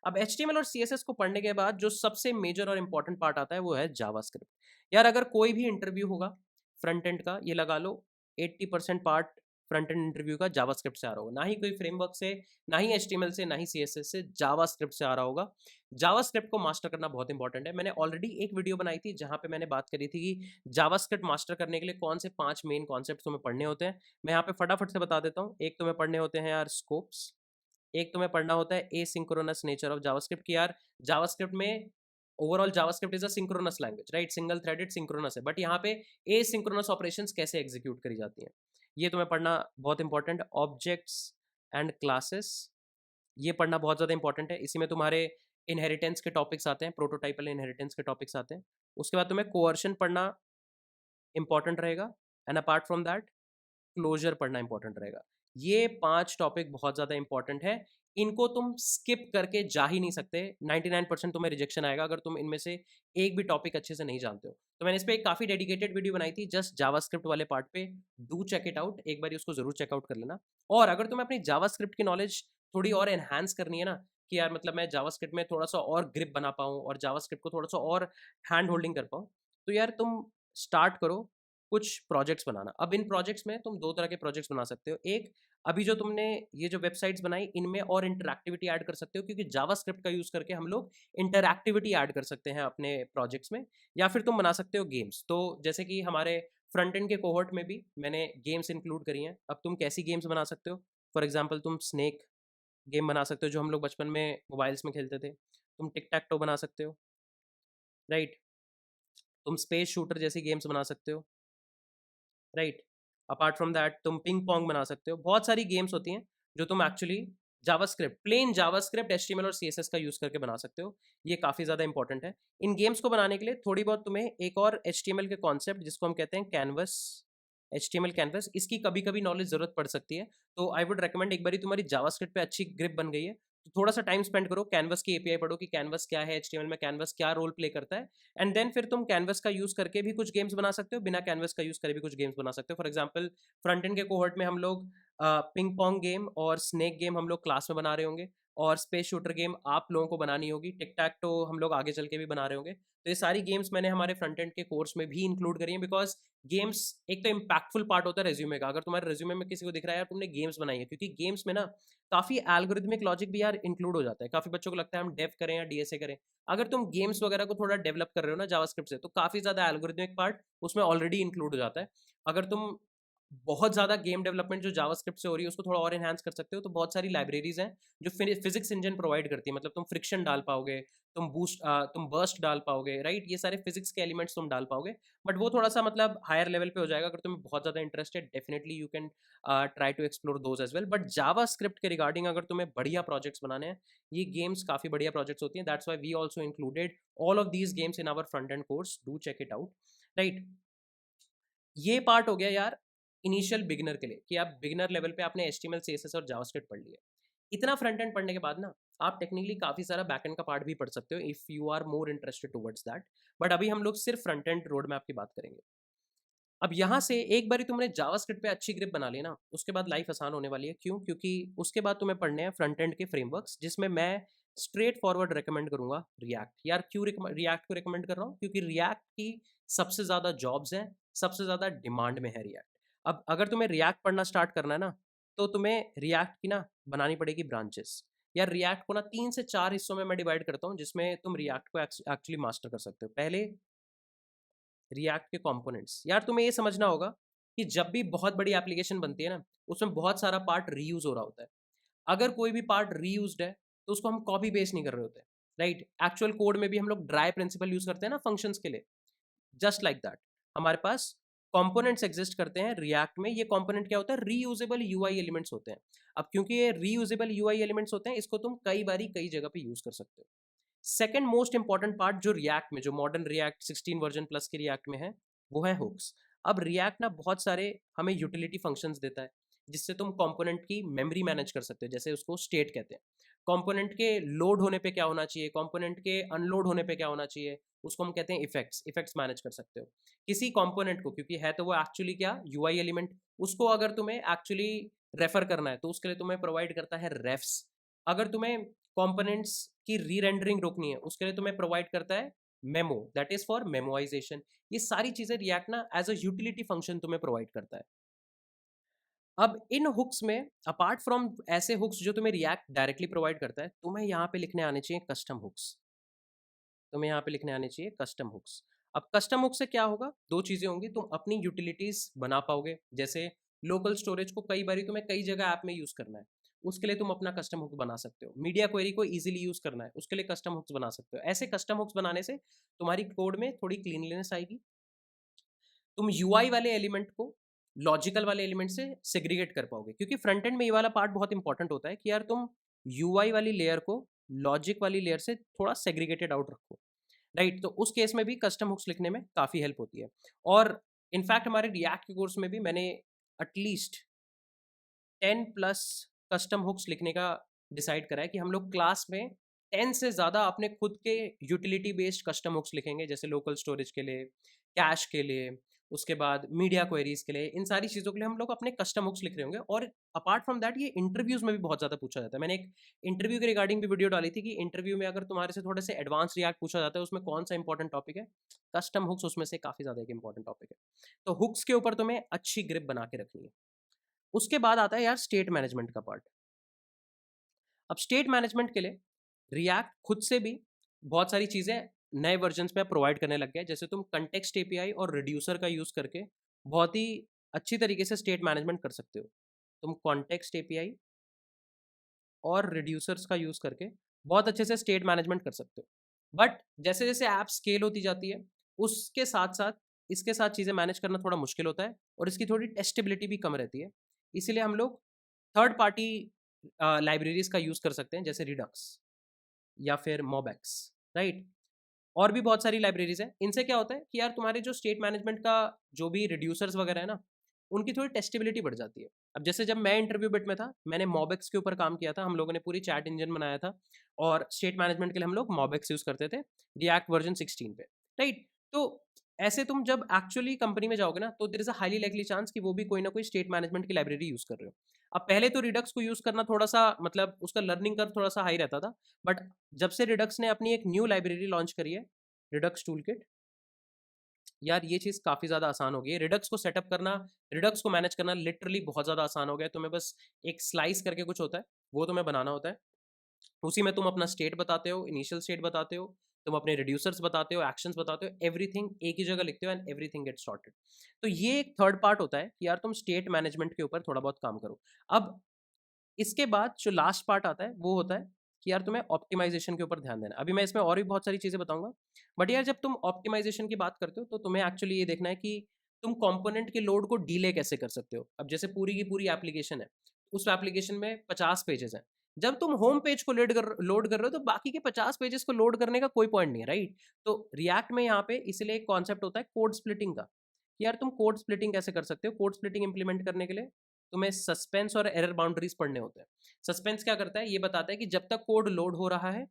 Speaker 1: अब HTML और CSS को पढ़ने के बाद जो सबसे मेजर और इंपॉर्टेंट पार्ट आता है वो है जावास्क्रिप्ट। यार, अगर कोई भी इंटरव्यू होगा फ्रंट एंड का, ये लगा लो 80% पार्ट फ्रंट एंड इंटरव्यू का जावास्क्रिप्ट से आ रहा होगा। ना ही कोई फ्रेमवर्क से, ना ही HTML से, ना ही CSS से, जावास्क्रिप्ट से आ रहा होगा। जावास्क्रिप्ट को मास्टर करना बहुत इंपॉर्टेंट है। मैंने ऑलरेडी एक वीडियो बनाई थी जहां पे मैंने बात करी थी कि जावास्क्रिप्ट मास्टर करने के लिए कौन से 5 मेन कॉन्सेप्ट तुम्हें पढ़ने होते हैं। मैं यहाँ पे फटाफट से बता देता हूँ। एक तुम्हें पढ़ने होते हैं यार स्कोप्स, एक तुम्हें पढ़ना होता है एसिंक्रोनस नेचर ऑफ जावास्क्रिप्ट की यार जावास्क्रिप्ट में overall JavaScript is a synchronous language, right? Single threaded synchronous है, बट यहाँ पे एसिंक्रोनस ऑपरेशंस कैसे एग्जीक्यूट करी जाती हैं, ये तुम्हें पढ़ना बहुत इंपॉर्टेंट। ऑब्जेक्ट्स एंड क्लासेस, ये पढ़ना बहुत ज़्यादा इंपॉर्टेंट है। इसी में तुम्हारे इनहेरिटेंस के टॉपिक्स आते हैं, प्रोटोटाइपल इनहेरिटेंस के टॉपिक्स आते हैं। उसके बाद तुम्हें कोअर्शन पढ़ना इंपॉर्टेंट रहेगा, and apart from that closure पढ़ना इंपॉर्टेंट रहेगा। ये 5 टॉपिक बहुत ज़्यादा इंपॉर्टेंट है, इनको तुम स्किप करके जा ही नहीं सकते। 99% तुम्हें रिजेक्शन आएगा अगर तुम इनमें से एक भी टॉपिक अच्छे से नहीं जानते हो। तो मैंने इस पे एक काफ़ी डेडिकेटेड वीडियो बनाई थी जस्ट जावास्क्रिप्ट वाले पार्ट पे, डू चेक इट आउट, एक बार उसको जरूर चेकआउट कर लेना। और अगर तुम्हें अपनी जावास्क्रिप्ट की नॉलेज थोड़ी और एनहांस करनी है ना, कि यार मतलब मैं जावास्क्रिप्ट में थोड़ा सा और ग्रिप बना पाऊँ और जावास्क्रिप्ट को थोड़ा सा और हैंड होल्डिंग कर पाऊँ, तो यार तुम स्टार्ट करो कुछ प्रोजेक्ट्स बनाना। अब इन प्रोजेक्ट्स में तुम 2 तरह के प्रोजेक्ट्स बना सकते हो। एक, अभी जो तुमने ये जो वेबसाइट्स बनाई इनमें और इंटरैक्टिविटी ऐड कर सकते हो, क्योंकि जावास्क्रिप्ट का यूज़ करके हम लोग इंटरैक्टिविटी ऐड कर सकते हैं अपने प्रोजेक्ट्स में। या फिर तुम बना सकते हो गेम्स। तो जैसे कि हमारे फ्रंट एंड के कोहोर्ट में भी मैंने गेम्स इंक्लूड करी हैं। अब तुम कैसी गेम्स बना सकते हो? फॉर एग्जाम्पल तुम स्नेक गेम बना सकते हो जो हम लोग बचपन में मोबाइल्स में खेलते थे। तुम टिक टैक टो बना सकते हो, राइट? तुम स्पेस शूटर जैसी गेम्स बना सकते हो, राइट? अपार्ट फ्रॉम दैट तुम पिंग पोंग बना सकते हो। बहुत सारी गेम्स होती हैं जो तुम actually JavaScript, plain JavaScript, HTML और सीएसएस का यूज़ करके बना सकते हो। ये काफ़ी ज़्यादा इंपॉर्टेंट है। इन गेम्स को बनाने के लिए थोड़ी बहुत तुम्हें एक और एचटीएमएल के कॉन्सेप्ट जिसको हम कहते हैं कैनवस, एचटीएमएल कैनवस, इसकी कभी कभी नॉलेज ज़रूरत पड़ सकती है। तो आई वुड रिकमेंड, एक बारी तुम्हारी जावास्क्रिप्ट पे अच्छी ग्रिप बन गई है तो थोड़ा सा टाइम स्पेंड करो, कैनवस की एपीआई पढ़ो कि कैनवस क्या है, एचटीएमएल में कैनवस क्या रोल प्ले करता है, एंड देन फिर तुम कैनवस का यूज़ करके भी कुछ गेम्स बना सकते हो, बिना कैनवस का यूज़ करे भी कुछ गेम्स बना सकते हो। फॉर एग्जाम्पल फ्रंट एंड के कोहर्ट में हम लोग पिंग पोंग गेम और स्नेक गेम हम लोग क्लास में बना रहे होंगे, और स्पेस शूटर गेम आप लोगों को बनानी होगी, टिक टैक तो हम लोग आगे चल के भी बना रहे होंगे। तो ये सारी गेम्स मैंने हमारे फ्रंट एंड के कोर्स में भी इंक्लूड करी हैं, बिकॉज गेम्स एक तो इम्पैक्टफुल पार्ट होता है रेज्यूमे का। अगर तुम्हारे रेज्यूमे में किसी को दिख रहा है यार तुमने गेम्स बनाई है, क्योंकि गेम्स में ना काफ़ी एल्गोरिथमिक लॉजिक भी यार इंक्लूड हो जाता है। काफ़ी बच्चों को लगता है हम डेव करें या डीएसए करें, अगर तुम गेम्स वगैरह को थोड़ा डेवलप कर रहे हो ना जावास्क्रिप्ट से, तो काफ़ी ज़्यादा एल्गोरिथमिक पार्ट उसमें ऑलरेडी इंक्लूड हो जाता है। अगर तुम बहुत ज़्यादा गेम डेवलपमेंट जो जावास्क्रिप्ट से हो रही है उसको थोड़ा और एनहांस कर सकते हो, तो बहुत सारी लाइब्रेरीज हैं जो फिजिक्स इंजन प्रोवाइड करती है। मतलब तुम फ्रिक्शन डाल पाओगे, तुम बर्स्ट डाल पाओगे, राइट? ये सारे फिजिक्स के एलिमेंट्स तुम डाल पाओगे, बट वो थोड़ा सा मतलब हायर लेवल पे हो जाएगा। अगर तुम्हें बहुत ज़्यादा interested, definitely you can try to explore those as well. But JavaScript के रिगार्डिंग अगर तुम्हें बढ़िया प्रोजेक्ट्स बनाने हैं, ये गेम्स काफ़ी बढ़िया प्रोजेक्ट्स होती हैं। That's why we also included all of these games in our front end course, do check it out, right? ये पार्ट हो गया यार इनिशियल बिगिनर के लिए, कि आप बिगिनर लेवल पे आपने एचटीएमएल सीएसएस और जावास्क्रिप्ट पढ़ लिया। इतना फ्रंट एंड पढ़ने के बाद ना आप टेक्निकली काफ़ी सारा बैक एंड का पार्ट भी पढ़ सकते हो if you are more interested towards that. But अभी हम लोग सिर्फ फ्रंट एंड रोड मैप की बात करेंगे। अब यहाँ से एक बारी तुमने जावास्क्रिप्ट पे अच्छी ग्रिप बना ली ना, उसके बाद लाइफ आसान होने वाली है। क्यों? क्योंकि उसके बाद तुम्हें पढ़ने हैं फ्रंट एंड के फ्रेमवर्क्स, जिसमें मैं स्ट्रेट फॉरवर्ड रिकमेंड करूंगा रिएक्ट। यार क्यों रिएक्ट को रिकमेंड कर रहा हूँ? क्योंकि रिएक्ट की सबसे ज़्यादा जॉब्स हैं, सबसे ज़्यादा डिमांड में है रिएक्ट। अब अगर तुम्हें रिएक्ट पढ़ना स्टार्ट करना है ना, तो तुम्हें रिएक्ट की ना बनानी पड़ेगी ब्रांचेस। यार रिएक्ट को ना 3 से 4 हिस्सों में मैं डिवाइड करता हूँ, जिसमें तुम रिएक्ट को एक्चुअली मास्टर कर सकते हो। पहले, रिएक्ट के कंपोनेंट्स। यार तुम्हें ये समझना होगा कि जब भी बहुत बड़ी एप्लीकेशन बनती है ना, उसमें बहुत सारा पार्ट रीयूज हो रहा होता है। अगर कोई भी पार्ट रीयूज्ड है तो उसको हम कॉपी पेस्ट नहीं कर रहे होते, राइट? एक्चुअल कोड में भी हम लोग ड्राई प्रिंसिपल यूज करते हैं ना फंक्शंस के लिए। जस्ट लाइक दैट हमारे पास कंपोनेंट्स एग्जिस्ट करते हैं रिएक्ट में। ये कंपोनेंट क्या होता है? रीयूजेबल यूआई एलिमेंट्स होते हैं। अब क्योंकि ये रीयूजेबल यूआई एलिमेंट्स होते हैं, इसको तुम कई बारी कई जगह पे यूज कर सकते हो। सेकेंड मोस्ट इंपॉर्टेंट पार्ट जो रिएक्ट में, जो मॉडर्न रिएक्ट 16 वर्जन प्लस के रिएक्ट में है, वो है हुक्स। अब रिएक्ट ना बहुत सारे हमें यूटिलिटी फंक्शंस देता है, जिससे तुम कंपोनेंट की मेमोरी मैनेज कर सकते हो। जैसे उसको स्टेट कहते हैं। कंपोनेंट के लोड होने पे क्या होना चाहिए, कंपोनेंट के अनलोड होने पे क्या होना चाहिए, उसको हम कहते हैं इफेक्ट्स। इफेक्ट्स मैनेज कर सकते हो किसी कंपोनेंट को, क्योंकि है तो वो एक्चुअली क्या, यूआई एलिमेंट। उसको अगर तुम्हें एक्चुअली रेफर करना है तो उसके लिए तुम्हें प्रोवाइड करता है रेफ्स। अगर तुम्हें कंपोनेंट्स की री रेंडरिंग रोकनी है, उसके लिए तुम्हें प्रोवाइड करता है memo, that is for memoisation. ये सारी चीजें रिएक्ट ना एज अ यूटिलिटी फंक्शन तुम्हें प्रोवाइड करता है। अब इन हुक्स में, अपार्ट फ्रॉम ऐसे हुक्स जो तुम्हें रिएक्ट डायरेक्टली प्रोवाइड करता है, तुम्हें यहाँ पे लिखने आने चाहिए कस्टम हुक्स। तुम्हें यहाँ पे लिखने आने चाहिए कस्टम हुक्स। अब कस्टम हुक से क्या होगा? दो चीजें होंगी, तुम अपनी यूटिलिटीज बना पाओगे। जैसे लोकल स्टोरेज को कई बारी तुम्हें कई जगह ऐप में यूज करना है, उसके लिए तुम अपना कस्टम हुक बना सकते हो। मीडिया क्वेरी को इजीली यूज करना है, उसके लिए कस्टम हुक्स बना सकते हो। ऐसे कस्टम हुक्स बनाने से तुम्हारी कोड में थोड़ी क्लीनलीनेस आएगी। तुम यूआई वाले एलिमेंट को लॉजिकल वाले एलिमेंट से सेग्रीगेट कर पाओगे, क्योंकि फ्रंट एंड में ये वाला पार्ट बहुत इंपॉर्टेंट होता है कि यार तुम यूआई वाली लेयर को लॉजिक वाली लेयर से थोड़ा सेग्रीगेटेड आउट रखो, राइट। तो उस केस में भी कस्टम हुक्स लिखने में काफ़ी हेल्प होती है। और इनफैक्ट हमारे रिएक्ट के कोर्स में भी मैंने एटलीस्ट 10 प्लस कस्टम हुक्स लिखने का डिसाइड करा है कि हम लोग क्लास में 10 से ज़्यादा अपने खुद के यूटिलिटी बेस्ड कस्टम हुक्स लिखेंगे, जैसे लोकल स्टोरेज के लिए, कैश के लिए, उसके बाद मीडिया क्वेरीज के लिए, इन सारी चीज़ों के लिए हम लोग अपने कस्टम हुक्स लिख रहे होंगे। और अपार्ट फ्रॉम दैट ये इंटरव्यूज में भी बहुत ज़्यादा पूछा जाता है। मैंने एक इंटरव्यू के रिगार्डिंग भी वीडियो डाली थी कि इंटरव्यू में अगर तुम्हारे से थोड़े से एडवांस रिएक्ट पूछा जाता है, उसमें कौन सा इंपॉर्टेंट टॉपिक है, कस्टम हुक्स उसमें से काफ़ी ज़्यादा एक इंपॉर्टेंट टॉपिक है। तो हुक्स के ऊपर तुम्हें अच्छी ग्रिप बना के रखनी है। उसके बाद आता है यार स्टेट मैनेजमेंट का पार्ट। अब स्टेट मैनेजमेंट के लिए रिएक्ट खुद से भी बहुत सारी चीज़ें नए वर्जन्स में प्रोवाइड करने लग गया। जैसे तुम कंटेक्स्ट एपीआई और रिड्यूसर का यूज़ करके बहुत ही अच्छी तरीके से स्टेट मैनेजमेंट कर सकते हो। तुम कॉन्टेक्स्ट एपीआई और रिड्यूसर्स का यूज़ करके बहुत अच्छे से स्टेट मैनेजमेंट कर सकते हो। बट जैसे जैसे ऐप स्केल होती जाती है, उसके साथ साथ इसके साथ चीज़ें मैनेज करना थोड़ा मुश्किल होता है और इसकी थोड़ी टेस्टेबिलिटी भी कम रहती है। इसीलिए हम लोग थर्ड पार्टी लाइब्रेरीज का यूज़ कर सकते हैं, जैसे रिडक्स या फिर मॉबैक्स, राइट। और भी बहुत सारी लाइब्रेरीज हैं। इनसे क्या होता है कि यार तुम्हारे जो स्टेट मैनेजमेंट का जो भी रिड्यूसर्स वगैरह है ना, उनकी थोड़ी टेस्टेबिलिटी बढ़ जाती है। अब जैसे जब मैं इंटरव्यू बिट में था, मैंने मॉबेक्स के ऊपर काम किया था, हम लोगों ने पूरी चैट इंजन बनाया था और स्टेट मैनेजमेंट के लिए हम लोग मॉबेक्स यूज़ करते थे रिएक्ट वर्जन 16 पे, राइट। तो ऐसे तुम जब एक्चुअली कंपनी में जाओगे ना, तो there is a highly likely chance कि वो भी कोई ना कोई स्टेट मैनेजमेंट की लाइब्रेरी यूज़ कर रहे हो। अब पहले तो रिडक्स को यूज़ करना थोड़ा सा मतलब उसका लर्निंग कर्व थोड़ा सा हाई रहता था, बट जब से रिडक्स ने अपनी एक न्यू लाइब्रेरी लॉन्च करी है, रिडक्स टूलकिट, यार ये चीज़ काफ़ी ज़्यादा आसान हो गई है। रिडक्स को सेटअप करना, रिडक्स को मैनेज करना लिटरली बहुत ज़्यादा आसान हो गया है। तुम्हें बस एक स्लाइस करके कुछ होता है, वो तुम्हें बनाना होता है। उसी में तुम अपना स्टेट बताते हो, इनिशियल स्टेट बताते हो, तुम अपने रिड्यूसर्स बताते हो, एक्शंस बताते हो, एवरीथिंग एक ही जगह लिखते हो एंड एवरीथिंग गेट्स सॉर्टेड। तो ये एक थर्ड पार्ट होता है कि यार तुम स्टेट मैनेजमेंट के ऊपर थोड़ा बहुत काम करो। अब इसके बाद जो लास्ट पार्ट आता है वो होता है कि यार तुम्हें ऑप्टिमाइजेशन के ऊपर ध्यान देना है। अभी मैं इसमें और भी बहुत सारी चीज़ें बताऊंगा, बट यार जब तुम ऑप्टिमाइजेशन की बात करते हो तो तुम्हें एक्चुअली ये देखना है कि तुम कंपोनेंट के लोड को डीले कैसे कर सकते हो। अब जैसे पूरी की पूरी एप्लीकेशन है, उस एप्लीकेशन में 50 पेजेस हैं। जब तुम होम पेज को लोड कर रहे हो तो बाकी के 50 पेजेस को लोड करने का कोई पॉइंट नहीं है, राइट। तो रिएक्ट में यहाँ पे इसलिए एक कॉन्सेप्ट होता है कोड स्प्लिटिंग का, कि यार तुम कोड स्प्लिटिंग कैसे कर सकते हो। कोड स्प्लिटिंग इंप्लीमेंट करने के लिए तुम्हें सस्पेंस और एरर बाउंड्रीज पढ़ने होते हैं। सस्पेंस क्या करता है, ये बताता है कि जब तक कोड लोड हो रहा है,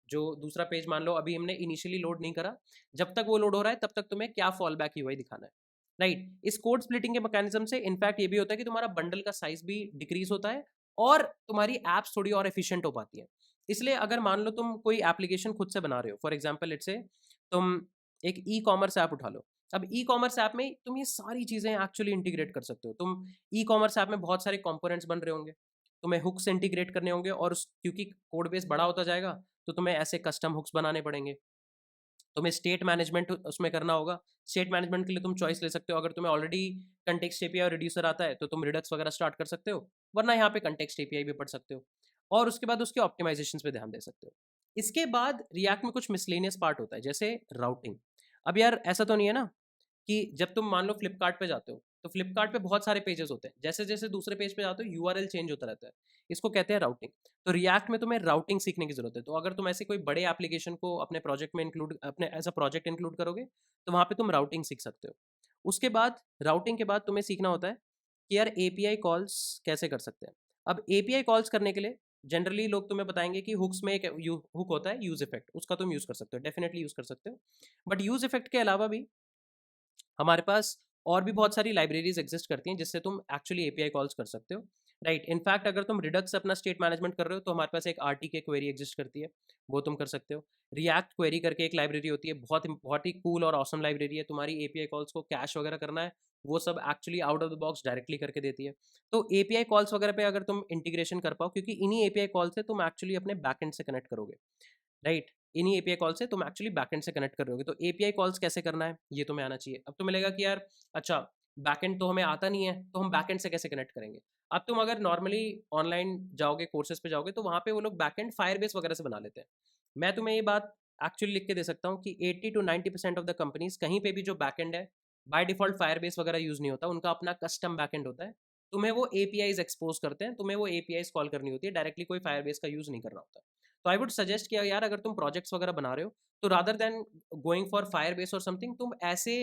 Speaker 1: जो दूसरा पेज मान लो अभी हमने इनिशियली लोड नहीं करा, जब तक वो लोड हो रहा है तब तक तुम्हें क्या फॉल बैक यूआई दिखाना है, राइट। इस कोड स्प्लिटिंग के मैकेनिज्म से इनफैक्ट ये भी होता है कि तुम्हारा बंडल का साइज भी डिक्रीज होता है और तुम्हारी एप्स थोड़ी और एफिशिएंट हो पाती है। इसलिए अगर मान लो तुम कोई एप्लीकेशन खुद से बना रहे हो, फॉर एग्जाम्पल लेट्स से तुम एक ई कॉमर्स ऐप उठा लो। अब ई कॉमर्स ऐप में तुम ये सारी चीज़ें एक्चुअली इंटीग्रेट कर सकते हो। तुम ई कॉमर्स ऐप में बहुत सारे कंपोनेंट्स बन रहे होंगे, तुम्हें हुक्स इंटीग्रेट करने होंगे और क्योंकि कोड बेस बड़ा होता जाएगा तो तुम्हें ऐसे कस्टम हुक्स बनाने पड़ेंगे। तुम्हें स्टेट मैनेजमेंट उसमें करना होगा। स्टेट मैनेजमेंट के लिए तुम चॉइस ले सकते हो। अगर तुम्हें ऑलरेडी कंटेक्स्ट एपीआई और रिड्यूसर आता है तो तुम रिडक्स वगैरह स्टार्ट कर सकते हो, वरना यहाँ पे कंटेक्स्ट एपीआई भी पढ़ सकते हो और उसके बाद उसके ऑप्टिमाइजेशन पे ध्यान दे सकते हो। इसके बाद रिएक्ट में कुछ मिसलेनियस पार्ट होता है, जैसे राउटिंग। अब यार ऐसा तो नहीं है ना कि जब तुम मान लो फ्लिपकार्ट पे जाते हो तो फ्लिपकार्ट पे बहुत सारे पेजेस होते हैं, जैसे जैसे दूसरे पेज पे जाते हो यूआरएल चेंज होता रहता है। इसको कहते हैं राउटिंग। तो रिएक्ट में तुम्हें राउटिंग सीखने की जरूरत है। तो अगर तुम ऐसे कोई बड़े एप्लीकेशन को अपने प्रोजेक्ट में इंक्लूड अपने एज अ प्रोजेक्ट इंक्लूड करोगे तो वहाँ पे तुम राउटिंग सीख सकते हो। उसके बाद राउटिंग के बाद तुम्हें सीखना होता है कि यार एपीआई कॉल्स कैसे कर सकते हैं। अब एपीआई कॉल्स करने के लिए जनरली लोग तुम्हें बताएंगे कि हुक्स में एक हुक होता है यूज इफेक्ट, उसका तुम यूज कर सकते हो, डेफिनेटली यूज कर सकते हो। बट यूज इफेक्ट के अलावा भी हमारे पास और भी बहुत सारी लाइब्रेरीज एग्जिस्ट करती हैं जिससे तुम एक्चुअली एपीआई कॉल्स कर सकते हो, राइट। इनफैक्ट अगर तुम रिडक्स अपना स्टेट मैनेजमेंट कर रहे हो तो हमारे पास एक आरटीके क्वेरी एग्जिस्ट करती है, वो तुम कर सकते हो। रिएक्ट क्वेरी करके एक लाइब्रेरी होती है, बहुत ही कूल और ऑसम लाइब्रेरी है। तुम्हारी एपीआई कॉल्स को कैश वगैरह करना है, वो सब actually out of the box directly करके देती है। तो एपीआई कॉल्स वगैरह पे अगर तुम इंटीग्रेशन कर पाओ, क्योंकि इन्हीं एपीआई कॉल से तुम एक्चुअली अपने बैकएंड से कनेक्ट करोगे, राइट। इन्हीं एपीआई कॉल से तुम एक्चुअली बैकएंड से कनेक्ट कर रहे होगे। तो एपीआई कॉल्स कैसे करना है ये तुम्हें आना चाहिए। अब तुम्हें लगेगा कि यार अच्छा बैकएंड तो हमें आता नहीं है, तो हम बैकएंड से कैसे कनेक्ट करेंगे। अब तुम अगर नॉर्मली ऑनलाइन जाओगे, कोर्सेज पे जाओगे, तो वहाँ पे वो लोग बैकएंड फायरबेस वगैरह से बना लेते हैं। मैं तुम्हें ये बात एक्चुअली लिख के दे सकता हूँ कि 80 to 90% ऑफ द कंपनीज कहीं पे भी जो बैकएंड है बाय डिफॉल्ट फायरबेस वगैरह यूज नहीं होता, उनका अपना कस्टम बैकएंड होता है। तुम्हें वो एपीआईज एक्सपोज करते हैं, तुम्हें वो एपीआईज कॉल करनी होती है, डायरेक्टली कोई फायरबेस का यूज नहीं कर रहा होता। तो आई वुड सजेस्ट कि यार अगर तुम प्रोजेक्ट्स वगैरह बना रहे हो तो rather than going for fire base और समथिंग, तुम ऐसे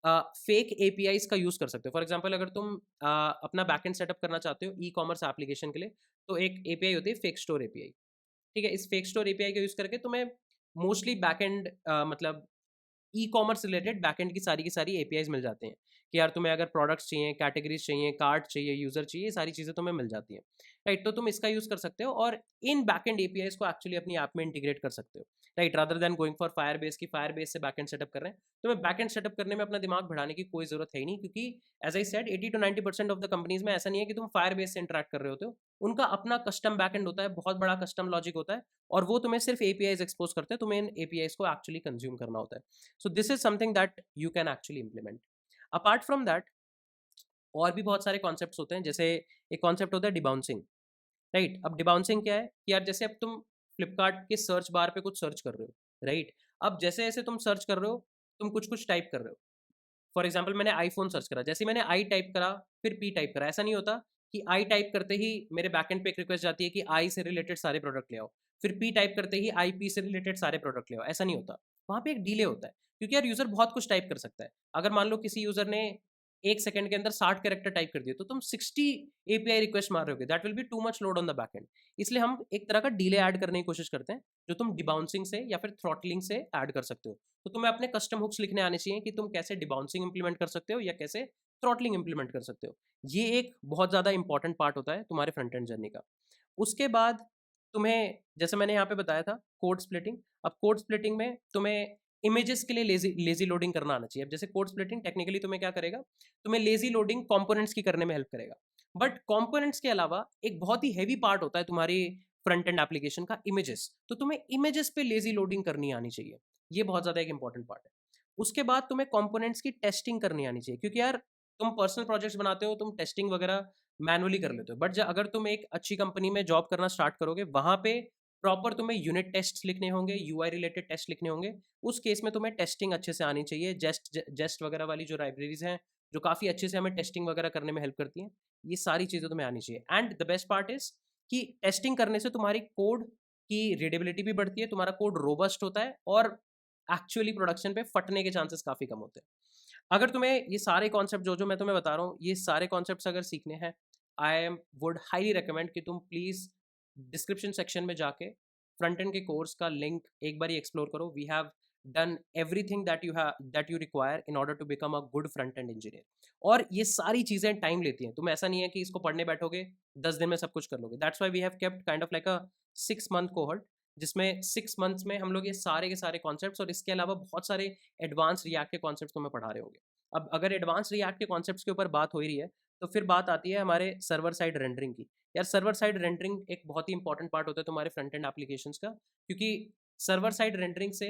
Speaker 1: फेक एपीआईज का यूज कर सकते हो। फॉर एग्जाम्पल अगर तुम अपना बैकएंड सेटअप करना चाहते हो ई कॉमर्स एप्लीकेशन के लिए, तो एक एपीआई होती है फेक स्टोर एपीआई। ठीक है, इस फेक स्टोर एपीआई का यूज करके तुम्हें मोस्टली बैकएंड मतलब ई कॉमर्स रिलेटेड बैकएंड की सारी एपीआईज मिल जाते हैं कि यार तुम्हें अगर प्रोडक्ट्स चाहिए, कैटेगरीज चाहिए, कार्ट चाहिए, यूजर चाहिए, ये सारी चीज़ें तुम्हें मिल जाती हैं। राइट, तो तुम इसका यूज़ कर सकते हो और इन बैकएंड एपीआईज को एक्चुअली अपनी ऐप में इंटीग्रेट कर सकते हो। Right, rather than going for fire base की फायर बेस से बैकएंड सेटअप कर रहे हैं, तुम्हें बैकएंड सेटअप करने में अपना दिमाग बढ़ाने की कोई जरूरत है ही नहीं, क्योंकि as I said 80 to 90% of the companies में ऐसा नहीं है कि तुम फायर बेस से इंटरेक्ट कर रहे होते हो। उनका अपना कस्टम बैकएंड होता है, बहुत बड़ा कस्टम लॉजिक होता है, और वो तुम्हें सिर्फ एपीआईज एक्सपोज करते हैं, तुम्हें इन एपीआईज को एक्चुअली कंज्यूम करना होता है। So this is something that you can actually implement. Apart from that और भी बहुत सारे कॉन्सेप्ट्स होते हैं, जैसे एक कॉन्सेप्ट होता है डिबाउंसिंग। राइट, अब डिबाउंसिंग क्या है कि यार जैसे अब तुम फ्लिपकार्ट के सर्च बार पे कुछ सर्च कर रहे हो, राइट, अब जैसे जैसे तुम सर्च कर रहे हो, तुम कुछ कुछ टाइप कर रहे हो। फॉर एग्जाम्पल मैंने आईफोन सर्च करा, जैसे मैंने आई टाइप करा फिर पी टाइप करा, ऐसा नहीं होता कि आई टाइप करते ही मेरे बैकएंड पे एक रिक्वेस्ट जाती है कि आई से रिलेटेड सारे प्रोडक्ट ले आओ, फिर पी टाइप करते ही आई पी से रिलेटेड सारे प्रोडक्ट ले आओ, ऐसा नहीं होता। वहाँ पे एक डिले होता है, क्योंकि यार यूजर बहुत कुछ टाइप कर सकता है। अगर मान लो किसी यूजर ने 1 सेकंड के अंदर 60 कैरेक्टर टाइप कर दिए, तो तुम 60 एपीआई रिक्वेस्ट मार रहे होगे, that will be too much load on the backend. इसलिए हम एक तरह का डिले ऐड करने की कोशिश करते हैं, जो तुम डिबाउंसिंग से या फिर थ्रॉटलिंग से ऐड कर सकते हो। तो तुम्हें अपने कस्टम हुक्स लिखने आने चाहिए कि तुम कैसे डिबाउंसिंग इंप्लीमेंट कर सकते हो या कैसे थ्रॉटलिंग इंप्लीमेंट कर सकते हो। ये एक बहुत ज़्यादा इंपॉर्टेंट पार्ट होता है तुम्हारे फ्रंट एंड जर्नी का। उसके बाद तुम्हें, जैसे मैंने यहाँ पे बताया था, कोड स्प्लिटिंग। अब कोड स्प्लिटिंग में तुम्हें इमेजेस के लिए लेजी लेजी लोडिंग करना आना चाहिए। अब जैसे कोड स्प्लिटिंग टेक्निकली तुम्हें क्या करेगा, तुम्हें लेजी लोडिंग कंपोनेंट्स की करने में हेल्प करेगा। बट कंपोनेंट्स के अलावा एक बहुत ही हैवी पार्ट होता है तुम्हारी फ्रंट एंड एप्लीकेशन का, इमेजेस। तो तुम्हें इमेजेस पे लेजी लोडिंग करनी आनी चाहिए, ये बहुत ज़्यादा एक इंपॉर्टेंट पार्ट है। उसके बाद तुम्हें कंपोनेंट्स की टेस्टिंग करनी आनी चाहिए, क्योंकि यार तुम पर्सनल प्रोजेक्ट्स बनाते हो, तुम टेस्टिंग वगैरह मैनुअली कर लेते हो, बट अगर तुम एक अच्छी कंपनी में जॉब करना स्टार्ट करोगे, वहां पे प्रॉपर तुम्हें यूनिट टेस्ट लिखने होंगे, यूआई रिलेटेड टेस्ट लिखने होंगे। उस केस में तुम्हें टेस्टिंग अच्छे से आनी चाहिए। जेस्ट वगैरह वाली जो लाइब्रेरीज हैं, जो काफ़ी अच्छे से हमें टेस्टिंग वगैरह करने में हेल्प करती हैं, ये सारी चीज़ें तुम्हें आनी चाहिए। And the best part is कि टेस्टिंग करने से तुम्हारी कोड की रीडेबिलिटी भी बढ़ती है, तुम्हारा कोड रोबस्ट होता है, और एक्चुअली प्रोडक्शन पे फटने के चांसेस काफ़ी कम होते हैं। अगर तुम्हें ये सारे कॉन्सेप्ट जो जो मैं तुम्हें बता रहा हूँ, ये सारे कॉन्सेप्ट्स अगर सीखने हैं, आई वुड हाईली रिकमेंड कि तुम प्लीज़ डिस्क्रिप्शन सेक्शन में जाके फ्रंट एंड के कोर्स का लिंक एक बार एक्सप्लोर करो। We have done everything that you require in order to become a good front end engineer. और ये सारी चीज़ें टाइम लेती हैं, तुम ऐसा नहीं है कि इसको पढ़ने बैठोगे 10 दिन में सब कुछ कर लोगे। That's why we have kept kind of like a 6 month cohort, जिसमें 6 months में हम लोग ये सारे के सारे कॉन्सेप्ट्स और इसके अलावा बहुत सारे एडवांस रिएक्ट के कॉन्सेप्ट्स तुम्हें पढ़ा रहे होंगे। अब अगर एडवांस रिएक्ट के कॉन्सेप्ट्स के ऊपर बात हो ही रही है, तो फिर बात आती है हमारे सर्वर साइड रेंडरिंग की। यार सर्वर साइड रेंडरिंग एक बहुत ही इंपॉर्टेंट पार्ट होता है तुम्हारे फ्रंट एंड एप्लीकेशंस का, क्योंकि सर्वर साइड रेंडरिंग से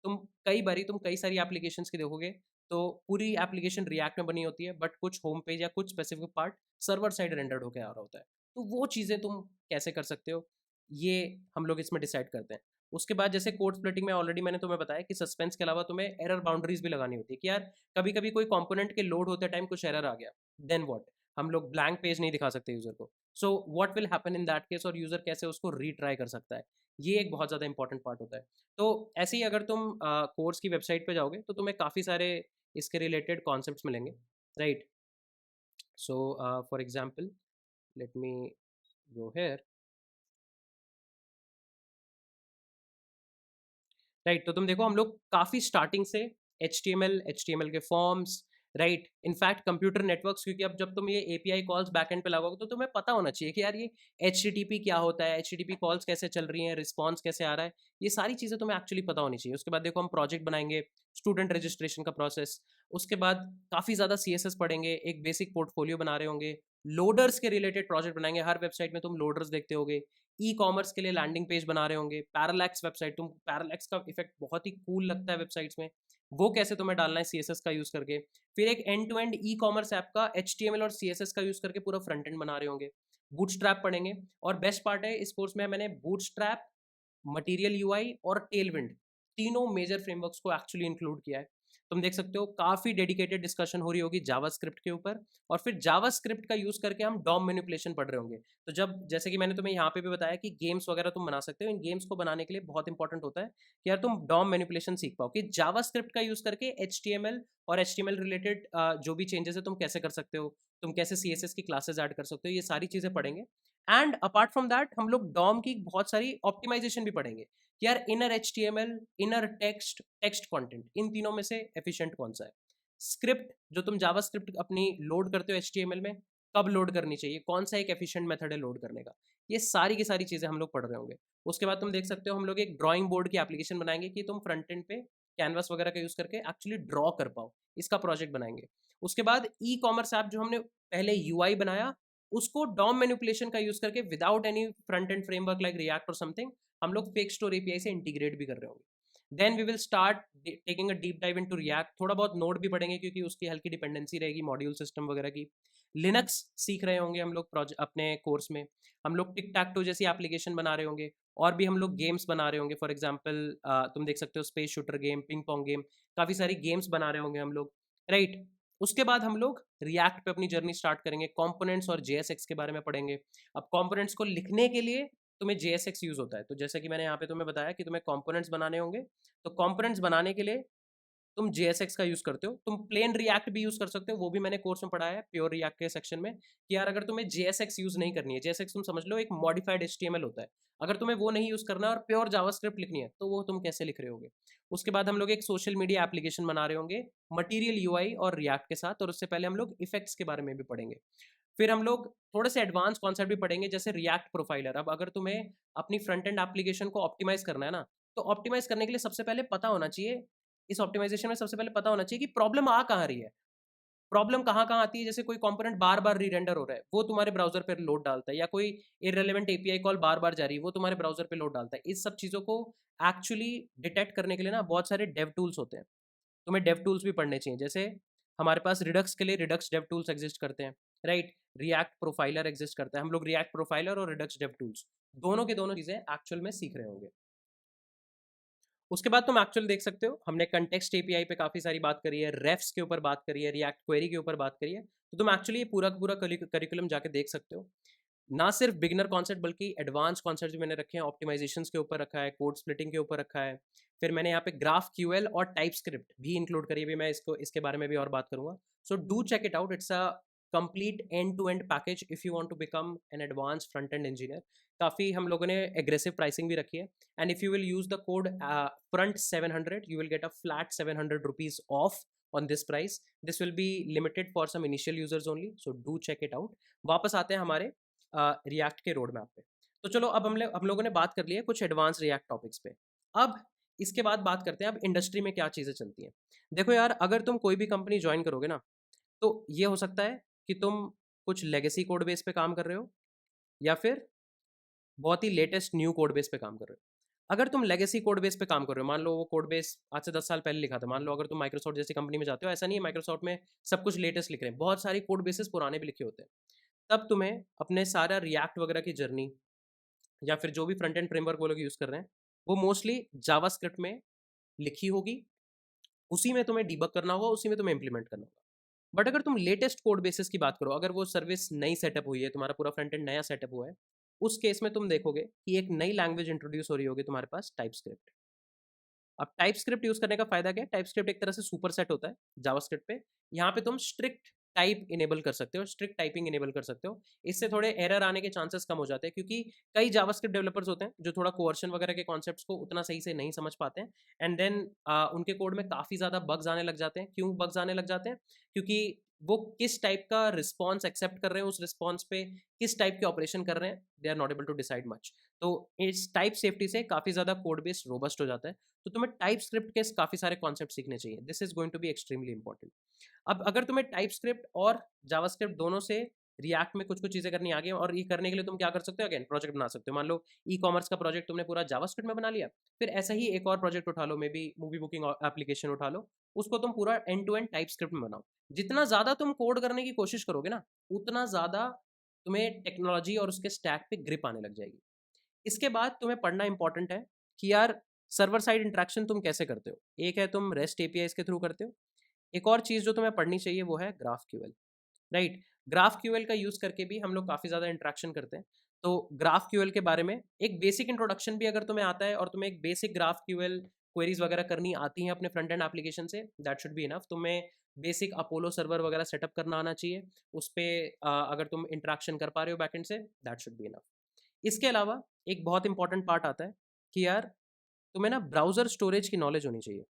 Speaker 1: तुम कई सारी एप्लीकेशंस की देखोगे, तो पूरी एप्लीकेशन रिएक्ट में बनी होती है, बट कुछ होम पेज या कुछ specific part server side rendered होकर आ रहा होता है। तो वो चीज़ें तुम कैसे कर सकते हो, ये हम लोग इसमें डिसाइड करते हैं। उसके बाद जैसे कोड स्प्लिटिंग में ऑलरेडी मैंने तुम्हें बताया कि सस्पेंस के अलावा तुम्हें एरर बाउंड्रीज भी लगानी होती है, कि यार कभी कभी कोई कंपोनेंट के लोड होते टाइम कुछ एरर आ गया, देन व्हाट, हम लोग ब्लैंक पेज नहीं दिखा सकते यूजर को। So what will happen in that case, और यूजर कैसे उसको रीट्राई कर सकता है, ये एक बहुत ज़्यादा इंपॉर्टेंट पार्ट होता है। तो ऐसे ही अगर तुम कोर्स की वेबसाइट पे जाओगे, तो तुम्हें काफ़ी सारे इसके रिलेटेड कॉन्सेप्ट्स मिलेंगे, right. So for example, let me go here, right. तो तुम देखो हम लोग काफ़ी स्टार्टिंग से एच टी एम एल के forms, right, in fact computer networks, क्योंकि अब जब तुम ये एपीआई कॉल्स बैकएंड पे लगाओगे, तो तुम्हें पता होना चाहिए कि यार ये एच क्या होता है, एच कॉल्स कैसे चल रही हैं, रिस्पॉन्स कैसे आ रहा है, ये सारी चीज़ें तुम्हें एक्चुअली पता होनी चाहिए। उसके बाद देखो हम प्रोजेक्ट बनाएंगे, स्टूडेंट रजिस्ट्रेशन का प्रोसेस, उसके बाद काफ़ी ज़्यादा CSS पढ़ेंगे, एक बेसिक पोर्टफोलियो बना रहे होंगे, लोडर्स के रिलेटेड प्रोजेक्ट बनाएंगे, हर वेबसाइट में तुम लोडर्स देखते होगे, ई कॉमर्स के लिए लैंडिंग पेज बना रहे होंगे, पैरालैक्स वेबसाइट, तुम पैरालैक्स का इफेक्ट बहुत ही कूल लगता है वेबसाइट्स में, वो कैसे तुम्हें डालना है CSS का यूज करके। फिर एक end to end e commerce app का HTML और CSS का यूज करके पूरा फ्रंट एंड बना रहे होंगे। बूटस्ट्रैप पढ़ेंगे, और बेस्ट पार्ट है इस कोर्स में मैंने बूटस्ट्रैप, मटीरियल UI और टेलविंड, तीनों मेजर फ्रेमवर्क्स को एक्चुअली इंक्लूड किया है। तुम देख सकते हो काफ़ी डेडिकेटेड डिस्कशन हो रही होगी जावास्क्रिप्ट के ऊपर, और फिर जावास्क्रिप्ट का यूज़ करके हम डॉम मैनिपुलेशन पढ़ रहे होंगे। तो जब जैसे कि मैंने तुम्हें यहाँ पे भी बताया कि गेम्स वगैरह तुम बना सकते हो, इन गेम्स को बनाने के लिए बहुत इंपॉर्टेंट होता है कि यार तुम डॉम मैनिपुलेशन सीख पाओ कि जावास्क्रिप्ट का यूज़ करके HTML और HTML रिलेटेड जो भी चेंजेस है तुम कैसे कर सकते हो, तुम कैसे CSS की क्लासेस ऐड कर सकते हो, ये सारी चीज़ें पढ़ेंगे। एंड अपार्ट फ्रॉम दैट हम लोग डॉम की बहुत सारी ऑप्टिमाइजेशन भी पढ़ेंगे कि यार inner HTML, inner text, text content, इन तीनों में से एफिशिएंट कौन सा है। स्क्रिप्ट जो तुम जावास्क्रिप्ट अपनी लोड करते हो HTML में, कब लोड करनी चाहिए, कौन सा एक एफिशिएंट मेथड है लोड करने का, ये सारी की सारी चीज़ें हम लोग पढ़ रहे होंगे। उसके बाद तुम देख सकते हो हम लोग एक ड्राइंग बोर्ड की एप्लीकेशन बनाएंगे कि तुम फ्रंट एंड पे कैनवास वगैरह का यूज़ करके एक्चुअली ड्रॉ कर पाओ, इसका प्रोजेक्ट बनाएंगे। उसके बाद ई कॉमर्स ऐप जो हमने पहले UI बनाया, उसको डॉम मैनिपुलेशन का यूज़ करके without any front end framework like React और समथिंग हम लोग फेक स्टोर API से इंटीग्रेट भी कर रहे होंगे। Then we will start taking a deep dive into React, थोड़ा बहुत नोड भी पढ़ेंगे क्योंकि उसकी हल्की डिपेंडेंसी रहेगी मॉड्यूल सिस्टम वगैरह की। लिनक्स सीख रहे होंगे हम लोग प्रोजेक्ट अपने कोर्स में, हम लोग टिक टैक टू जैसी एप्लीकेशन बना रहे होंगे, और भी हम लोग गेम्स बना रहे होंगे। फॉर एग्जाम्पल तुम देख सकते हो space shooter game, ping pong game, काफ़ी सारी गेम्स बना रहे होंगे हम लोग, राइट। उसके बाद हम लोग रिएक्ट पे अपनी जर्नी स्टार्ट करेंगे, कंपोनेंट्स और JSX के बारे में पढ़ेंगे। अब कंपोनेंट्स को लिखने के लिए तुम्हें JSX यूज़ होता है, तो जैसे कि मैंने यहाँ पे तुम्हें बताया कि तुम्हें कंपोनेंट्स बनाने होंगे, तो कंपोनेंट्स बनाने के लिए तुम JSX का यूज़ करते हो। तुम प्लेन रिएक्ट भी यूज़ कर सकते हो, वो भी मैंने कोर्स में पढ़ाया है प्योर रिएक्ट के सेक्शन में कि यार अगर तुम्हें JSX यूज़ नहीं करनी है, JSX तुम समझ लो एक मॉडिफाइड HTML होता है, अगर तुम्हें वो नहीं यूज़ करना और प्योर जावास्क्रिप्ट लिखनी है तो वो तुम कैसे लिख रहे होगे। उसके बाद हम लोग एक सोशल मीडिया एप्लीकेशन बना रहे होंगे मटीरियल UI और रिएक्ट के साथ, और उससे पहले हम लोग इफेक्ट्स के बारे में भी पढ़ेंगे। फिर हम लोग थोड़े से एडवांस कॉन्सेप्ट भी पढ़ेंगे जैसे रिएक्ट प्रोफाइलर। अब अगर तुम्हें अपनी फ्रंट एंड एप्लीकेशन को ऑप्टिमाइज करना है ना, तो ऑप्टिमाइज करने के लिए सबसे पहले पता होना चाहिए, इस ऑप्टिमाइजेशन में सबसे पहले पता होना चाहिए कि प्रॉब्लम आ कहाँ रही है, प्रॉब्लम कहाँ कहाँ आती है। जैसे कोई कंपोनेंट बार बार री रेंडर हो रहा है, वो तुम्हारे ब्राउजर पर लोड डालता है, या कोई इररिलेवेंट API कॉल बार बार जा रही है, वो तुम्हारे ब्राउजर पे लोड डालता है। इस सब चीज़ों को एक्चुअली डिटेक्ट करने के लिए ना बहुत सारे डेव टूल्स होते हैं, तुम्हें डेव टूल्स भी पढ़ने चाहिए। जैसे हमारे पास रिडक्स के लिए रिडक्स डेव टूल्स एग्जिस्ट करते हैं, राइट। रिएक्ट प्रोफाइलर एग्जिस्ट करता है, हम लोग रिएक्ट प्रोफाइलर और रिडक्स डेव टूल्स दोनों के दोनों चीज़ें एक्चुअल में सीख रहे होंगे। उसके बाद तुम एक्चुअल देख सकते हो हमने कंटेक्स्ट API पे काफ़ी सारी बात करी है, रेफ्स के ऊपर बात करी है, रिएक्ट क्वेरी के ऊपर बात करी है, तो तुम एक्चुअली ये पूरा का पूरा करिकुलम जाके देख सकते हो। ना सिर्फ बिगिनर कॉन्सेप्ट बल्कि एडवांस कॉन्सेप्ट भी मैंने रखे हैं, ऑप्टिमाइजेशंस के ऊपर रखा है, कोड स्प्लिटिंग के ऊपर रखा है। फिर मैंने यहाँ पे ग्राफ QL और टाइप स्क्रिप्ट भी इंक्लूड करी है, भी मैं इसको इसके बारे में भी और बात करूंगा। So do check it out, it's a complete end to end package if you want to become an advance front end engineer. काफ़ी हम लोगों ने एग्रेसिव प्राइसिंग भी रखी है, and if you will use the code front 700 you will get a flat 700 rupees off on this price. This will be limited for some initial users only, so do check it out. वापस आते हैं हमारे react के road map पे। तो चलो अब हम लोगों ने बात कर ली है कुछ एडवांस रिएक्ट टॉपिक्स पे। अब इसके बाद बात करते हैं अब इंडस्ट्री में क्या चीज़ें चलती हैं। देखो यार, अगर तुम कोई भी कंपनी ज्वाइन करोगे ना, तो ये हो सकता है कि तुम कुछ लेगेसी कोड बेस पे काम कर रहे हो, या फिर बहुत ही लेटेस्ट न्यू कोड बेस पे काम कर रहे हो। अगर तुम लेगेसी कोड बेस पे काम कर रहे हो, मान लो वो कोड बेस आज से 10 साल पहले लिखा था, मान लो अगर तुम माइक्रोसॉफ्ट जैसी कंपनी में जाते हो, ऐसा नहीं है माइक्रोसॉफ्ट में सब कुछ लेटेस्ट लिख रहे हैं, बहुत सारी कोड बेसिस पुराने भी लिखे होते हैं। तब तुम्हें अपने सारा रिएक्ट वगैरह की जर्नी, या फिर जो भी फ्रंट एंड फ्रेमवर्क वो लोग यूज़ कर रहे हैं, वो मोस्टली जावास्क्रिप्ट में लिखी होगी, उसी में तुम्हें डीबग करना होगा, उसी में तुम्हें इंप्लीमेंट करना होगा। बट अगर तुम लेटेस्ट कोड बेसिस की बात करो, अगर वो सर्विस नई सेटअप हुई है, तुम्हारा पूरा फ्रंट एंड नया सेटअप हुआ है, उस केस में तुम देखोगे कि एक नई लैंग्वेज इंट्रोड्यूस हो रही होगी तुम्हारे पास, टाइपस्क्रिप्ट। अब टाइपस्क्रिप्ट यूज़ करने का फ़ायदा क्या है? टाइपस्क्रिप्ट एक तरह से सुपरसेट होता है जावास्क्रिप्ट पे। यहाँ पे तुम स्ट्रिक्ट टाइप इनेबल कर सकते हो, स्ट्रिक्ट टाइपिंग इनेबल कर सकते हो। इससे थोड़े एरर आने के चांसेस कम हो जाते हैं, क्योंकि कई जावास्क्रिप्ट डेवलपर्स होते हैं जो थोड़ा कोवर्शन वगैरह के कॉन्सेप्ट्स को उतना सही से नहीं समझ पाते हैं, एंड देन उनके कोड में काफ़ी ज़्यादा बग्स आने लग जाते हैं। क्यों बग्स आने लग जाते हैं? क्योंकि वो किस टाइप का रिस्पॉन्स एक्सेप्ट कर रहे हैं, उस रिस्पॉन्स पे किस टाइप के ऑपरेशन कर रहे हैं, they are not able to decide much. तो इस टाइप सेफ्टी से काफ़ी ज़्यादा कोड बेस रोबस्ट हो जाता है। तो तुम्हें टाइप स्क्रिप्ट के काफ़ी सारे कॉन्सेप्ट सीखने चाहिए, this is going to be extremely important. अब अगर तुम्हें टाइप स्क्रिप्ट और जावास्क्रिप्ट दोनों से रिएक्ट में कुछ कुछ चीज़ें करनी आ गई, और ये करने के लिए तुम क्या कर सकते हो, अगेन प्रोजेक्ट बना सकते हो। मान लो ई कॉमर्स का प्रोजेक्ट तुमने पूरा जावास्क्रिप्ट में बना लिया, फिर ऐसा ही एक और प्रोजेक्ट उठा लो, maybe movie booking application उठा लो, उसको तुम पूरा end to end TypeScript में बनाओ। जितना ज़्यादा तुम कोड करने की कोशिश करोगे ना, उतना ज़्यादा तुम्हें टेक्नोलॉजी और उसके स्टैक पे ग्रिप आने लग जाएगी। इसके बाद तुम्हें पढ़ना इंपॉर्टेंट है कि यार सर्वर साइड इंटरेक्शन तुम कैसे करते हो। एक है तुम रेस्ट APIs के थ्रू करते हो, एक और चीज़ जो तुम्हें पढ़नी चाहिए वो है graph QL, right. Graph QL का यूज़ करके भी हम लोग काफ़ी ज़्यादा इंट्रैक्शन करते हैं। तो ग्राफ क्यूएल के बारे में एक बेसिक इंट्रोडक्शन भी अगर तुम्हें आता है और तुम्हें एक बेसिक ग्राफ क्यूएल क्वेरीज वगैरह करनी आती हैं अपने फ्रंट एंड एप्लीकेशन से, दैट शुड बी इनफ। तुम्हें बेसिक अपोलो सर्वर वगैरह सेटअप करना आना चाहिए, उस पर अगर तुम इंट्रैक्शन कर पा रहे हो बैकएंड से, दैट शुड बी इनफ। इसके अलावा एक बहुत इंपॉर्टेंट पार्ट आता है कि यार तुम्हें ना ब्राउजर स्टोरेज की नॉलेज होनी चाहिए।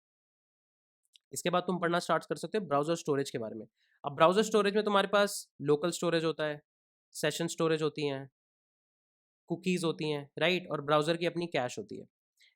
Speaker 1: इसके बाद तुम पढ़ना स्टार्ट कर सकते हो ब्राउजर स्टोरेज के बारे में। अब ब्राउजर स्टोरेज में तुम्हारे पास लोकल स्टोरेज होता है, सेशन स्टोरेज होती हैं, कुकीज़ होती हैं, राइट, और ब्राउज़र की अपनी कैश होती है,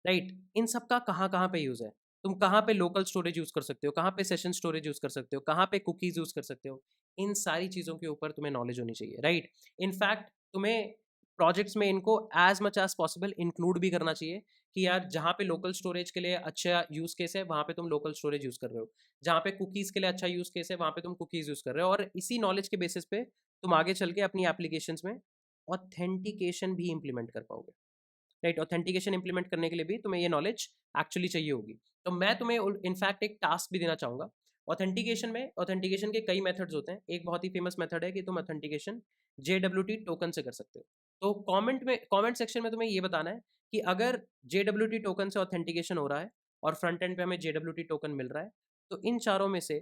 Speaker 1: राइट। इन सब का कहाँ कहाँ पे यूज़ है, तुम कहाँ पे लोकल स्टोरेज यूज़ कर सकते हो, कहाँ पे सेशन स्टोरेज यूज़ कर सकते हो, कहाँ पे कुकीज़ यूज़ कर सकते हो, इन सारी चीज़ों के ऊपर तुम्हें नॉलेज होनी चाहिए, राइट। इनफैक्ट तुम्हें प्रोजेक्ट्स में इनको as much as possible include भी करना चाहिए कि यार जहाँ पे लोकल स्टोरेज के लिए अच्छा यूज़ केस है वहाँ पे तुम लोकल स्टोरेज यूज़ कर रहे हो, जहाँ पे कुकीज़ के लिए अच्छा यूज़ केस है वहाँ पे तुम कुकीज़ यूज़ कर रहे हो, और इसी नॉलेज के बेसिस पे तुम आगे चल के अपनी एप्लीकेशंस में ऑथेंटिकेशन भी इंप्लीमेंट कर पाओगे, राइट। ऑथेंटिकेशन इंप्लीमेंट करने के लिए भी तुम्हें ये नॉलेज एक्चुअली चाहिए होगी। तो मैं तुम्हें इनफैक्ट एक टास्क भी देना चाहूँगा। ऑथेंटिकेशन में ऑथेंटिकेशन के कई मेथड्स होते हैं। एक बहुत ही फेमस मेथड है कि तुम ऑथेंटिकेशन JWT टोकन से कर सकते हो। तो कमेंट सेक्शन में तुम्हें ये बताना है कि अगर JWT टोकन से ऑथेंटिकेशन हो रहा है और फ्रंट एंड पे हमें JWT टोकन मिल रहा है, तो इन चारों में से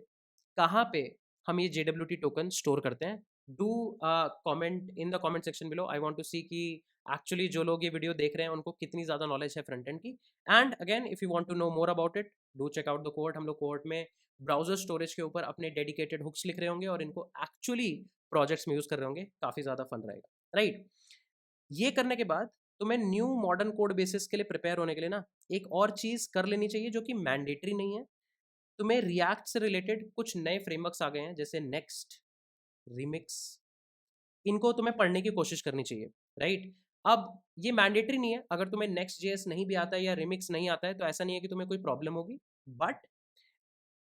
Speaker 1: कहाँ पे हम ये JWT टोकन स्टोर करते हैं। Do comment in the comment section below. I want to see कि एक्चुअली जो लोग ये वीडियो देख रहे हैं उनको कितनी ज़्यादा नॉलेज है फ्रंट एंड की। And again if you want to know more about it, do check out the court. हम लोग कोर्ट में ब्राउजर स्टोरेज के ऊपर अपने डेडिकेटेड हुक्स लिख रहे होंगे और इनको एक्चुअली प्रोजेक्ट्स में यूज़ कर रहे होंगे, काफ़ी ज़्यादा फन रहेगा, राइट। ये करने के बाद तुम्हें न्यू मॉडर्न कोड बेसिस के लिए प्रिपेयर होने के लिए ना एक और चीज़ कर लेनी चाहिए जो कि मैंडेटरी नहीं है। तुम्हें रिएक्ट से रिलेटेड कुछ नए फ्रेमवर्क्स आ गए हैं जैसे नेक्स्ट, रिमिक्स, इनको तुम्हें पढ़ने की कोशिश करनी चाहिए, राइट। अब ये मैंडेटरी नहीं है, अगर तुम्हें नेक्स्ट जेएस नहीं भी आता है या रिमिक्स नहीं आता है तो ऐसा नहीं है कि तुम्हें कोई प्रॉब्लम होगी, बट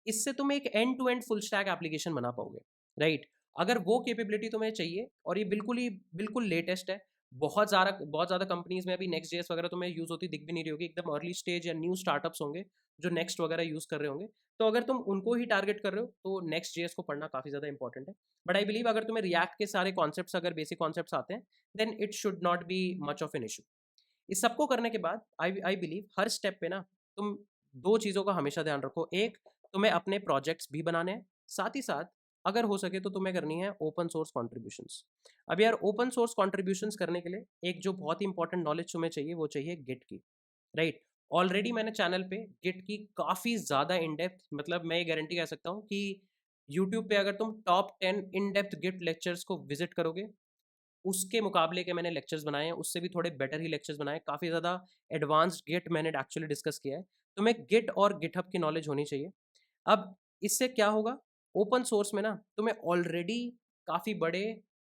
Speaker 1: इससे तुम एक end to end full stack application बना पाओगे, राइट। अगर वो कैपेबिलिटी तुम्हें चाहिए, और ये बिल्कुल लेटेस्ट है, बहुत ज़्यादा कंपनीज में अभी नेक्स्ट जेएस वगैरह तुम्हें यूज़ होती दिख भी नहीं रही होगी, एकदम अर्ली स्टेज या न्यू स्टार्टअप्स होंगे जो नेक्स्ट वगैरह यूज़ कर रहे होंगे। तो अगर तुम उनको ही टारगेट कर रहे हो तो नेक्स्ट जेएस को पढ़ना काफ़ी ज़्यादा इंपॉर्टेंट है। बट आई बिलीव अगर तुम्हें रिएक्ट के सारे कॉन्सेप्ट्स, अगर बेसिक कॉन्सेप्ट्स आते हैं, then it should not be much of an issue. इस सबको करने के बाद आई बिलीव हर स्टेप पे ना तुम दो चीज़ों का हमेशा ध्यान रखो। एक, तुम्हें अपने प्रोजेक्ट्स भी बनाने हैं, साथ ही साथ अगर हो सके तो तुम्हें करनी है ओपन सोर्स कॉन्ट्रीब्यूशंस। अब यार ओपन सोर्स कॉन्ट्रीब्यूशंस करने के लिए एक जो बहुत ही इंपॉर्टेंट नॉलेज तुम्हें चाहिए वो चाहिए गिट की, राइट। ऑलरेडी मैंने चैनल पे गिट की काफ़ी ज़्यादा इन डेप्थ, मतलब मैं ये गारंटी कह सकता हूँ कि यूट्यूब पे अगर तुम top 10 in depth git lectures को विजिट करोगे, उसके मुकाबले के मैंने लेक्चर्स बनाए हैं, उससे भी थोड़े बेटर ही लेक्चर्स बनाए हैं, काफ़ी ज़्यादा एडवांस्ड गिट मैंने एक्चुअली डिस्कस किया है। तुम्हें गिट और गिटहब की नॉलेज होनी चाहिए। अब इससे क्या होगा, ओपन सोर्स में ना तुम्हें ऑलरेडी काफ़ी बड़े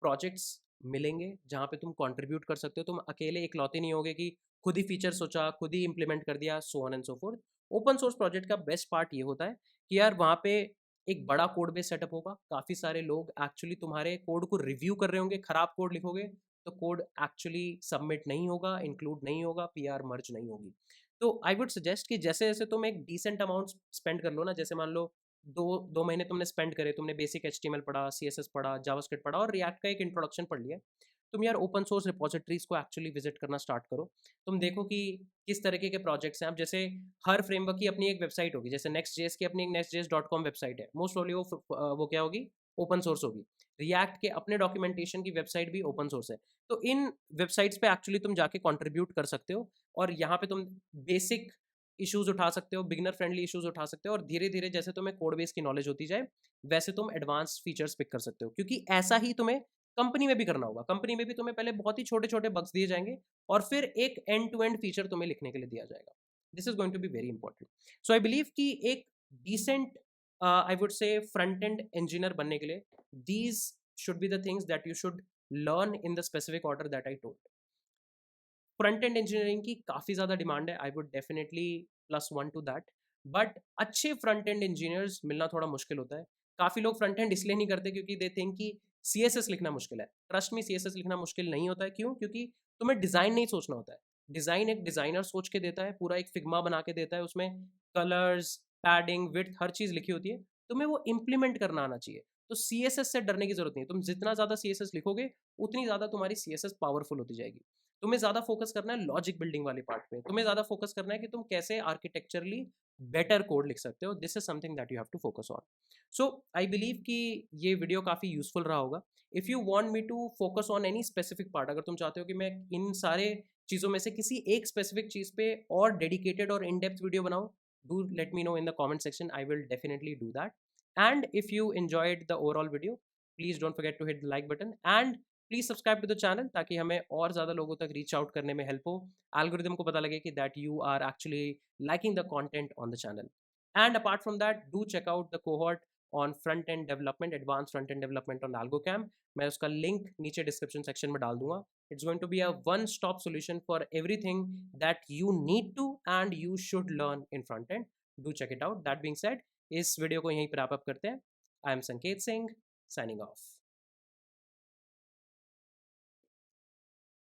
Speaker 1: प्रोजेक्ट्स मिलेंगे जहाँ पे तुम कंट्रीब्यूट कर सकते हो। तुम अकेले इकलौते नहीं होगे कि खुद ही फीचर सोचा, खुद ही इंप्लीमेंट कर दिया, so on and so fourth. Open source project का बेस्ट पार्ट ये होता है कि यार वहाँ पे एक बड़ा कोड बेस सेटअप होगा, काफ़ी सारे लोग एक्चुअली तुम्हारे कोड को रिव्यू कर रहे होंगे। खराब कोड लिखोगे तो कोड एक्चुअली सबमिट नहीं होगा, इंक्लूड नहीं होगा, पीआर मर्ज नहीं होगी। तो आई वुड सजेस्ट कि जैसे जैसे तुम एक डिसेंट अमाउंट स्पेंड कर लो ना, जैसे मान लो दो दो महीने तुमने स्पेंड करे, तुमने बेसिक HTML पढ़ा, CSS पढ़ा, जावास्क्रिप्ट पढ़ा और रिएक्ट का एक इंट्रोडक्शन पढ़ लिया, तुम यार ओपन सोर्स रिपोजिटरीज को एक्चुअली विजिट करना स्टार्ट करो। तुम देखो कि किस तरीके के प्रोजेक्ट्स हैं। अब जैसे हर फ्रेमवर्क की अपनी एक वेबसाइट होगी, जैसे नेक्स्ट जेएस की अपनी एक nextjs.com वेबसाइट है, मोस्ट ऑफली वो क्या होगी, ओपन सोर्स होगी। रिएक्ट के अपने डॉक्यूमेंटेशन की वेबसाइट भी ओपन सोर्स है। तो इन वेबसाइट्स पे एक्चुअली तुम जाके कंट्रीब्यूट कर सकते हो और यहाँ पे तुम बेसिक इश्यूज उठा सकते हो, बिगिनर फ्रेंडली इश्यूज उठा सकते हो, और धीरे धीरे जैसे तुम्हें कोड बेस की नॉलेज होती जाए वैसे तुम एडवांस फीचर्स पिक कर सकते हो, क्योंकि ऐसा ही तुम्हें कंपनी में भी करना होगा। कंपनी में भी तुम्हें पहले बहुत ही छोटे छोटे बग्स दिए जाएंगे और फिर एक एंड टू एंड फीचर तुम्हें लिखने के लिए दिया जाएगा। This is going to be very important. So I believe कि एक decent I would say front end engineer बनने के लिए these should be the things that you should learn in the specific order that I told. Front end engineering की काफ़ी ज़्यादा demand है, I would definitely +1 to that. But अच्छे front end engineers मिलना थोड़ा मुश्किल होता है। काफ़ी लोग फ्रंट एंड इसलिए नहीं करते क्योंकि दे थिंक कि CSS लिखना मुश्किल है। ट्रस्ट में CSS लिखना मुश्किल नहीं होता है। क्यों? क्योंकि तुम्हें डिज़ाइन नहीं सोचना होता है। डिज़ाइन एक डिज़ाइनर सोच के देता है, पूरा एक फिग्मा बना के देता है, उसमें कलर्स, पैडिंग, विड्थ हर चीज़ लिखी होती है। तुम्हें वो इम्प्लीमेंट करना आना चाहिए। तो CSS से डरने की जरूरत नहीं है, तुम जितना ज़्यादा CSS लिखोगे उतनी ज़्यादा तुम्हारी CSS पावरफुल होती जाएगी। तुम्हें ज़्यादा फोकस करना है लॉजिक बिल्डिंग वाले पार्ट पे, तुम्हें ज़्यादा फोकस करना है कि तुम कैसे आर्किटेक्चरली बेटर कोड लिख सकते हो। This is something that you have to focus on. So I believe कि ये वीडियो काफ़ी यूजफुल रहा होगा। If you want me to focus on any specific part, अगर तुम चाहते हो कि मैं इन सारे चीज़ों में से किसी एक स्पेसिफिक चीज़ पे और डेडिकेटेड और इन डेप्थ वीडियो बनाऊँ, do let me know in the comment section. I will definitely do that. And if you enjoyed the overall video, please don't forget to hit the like button and please subscribe to the channel, ताकि हमें और ज़्यादा लोगों तक reach out करने में help हो, algorithm को पता लगे कि that you are actually liking the content on the channel. And apart from that, do check out the cohort on front end development, advanced front end development on AlgoCam. मैं उसका link नीचे description section में डाल दूंगा. It's going to be a one stop solution for everything that you need to and you should learn in front end. Do check it out. That being said, इस video को यहीं पर wrap up करते हैं. I am Sanket Singh signing off.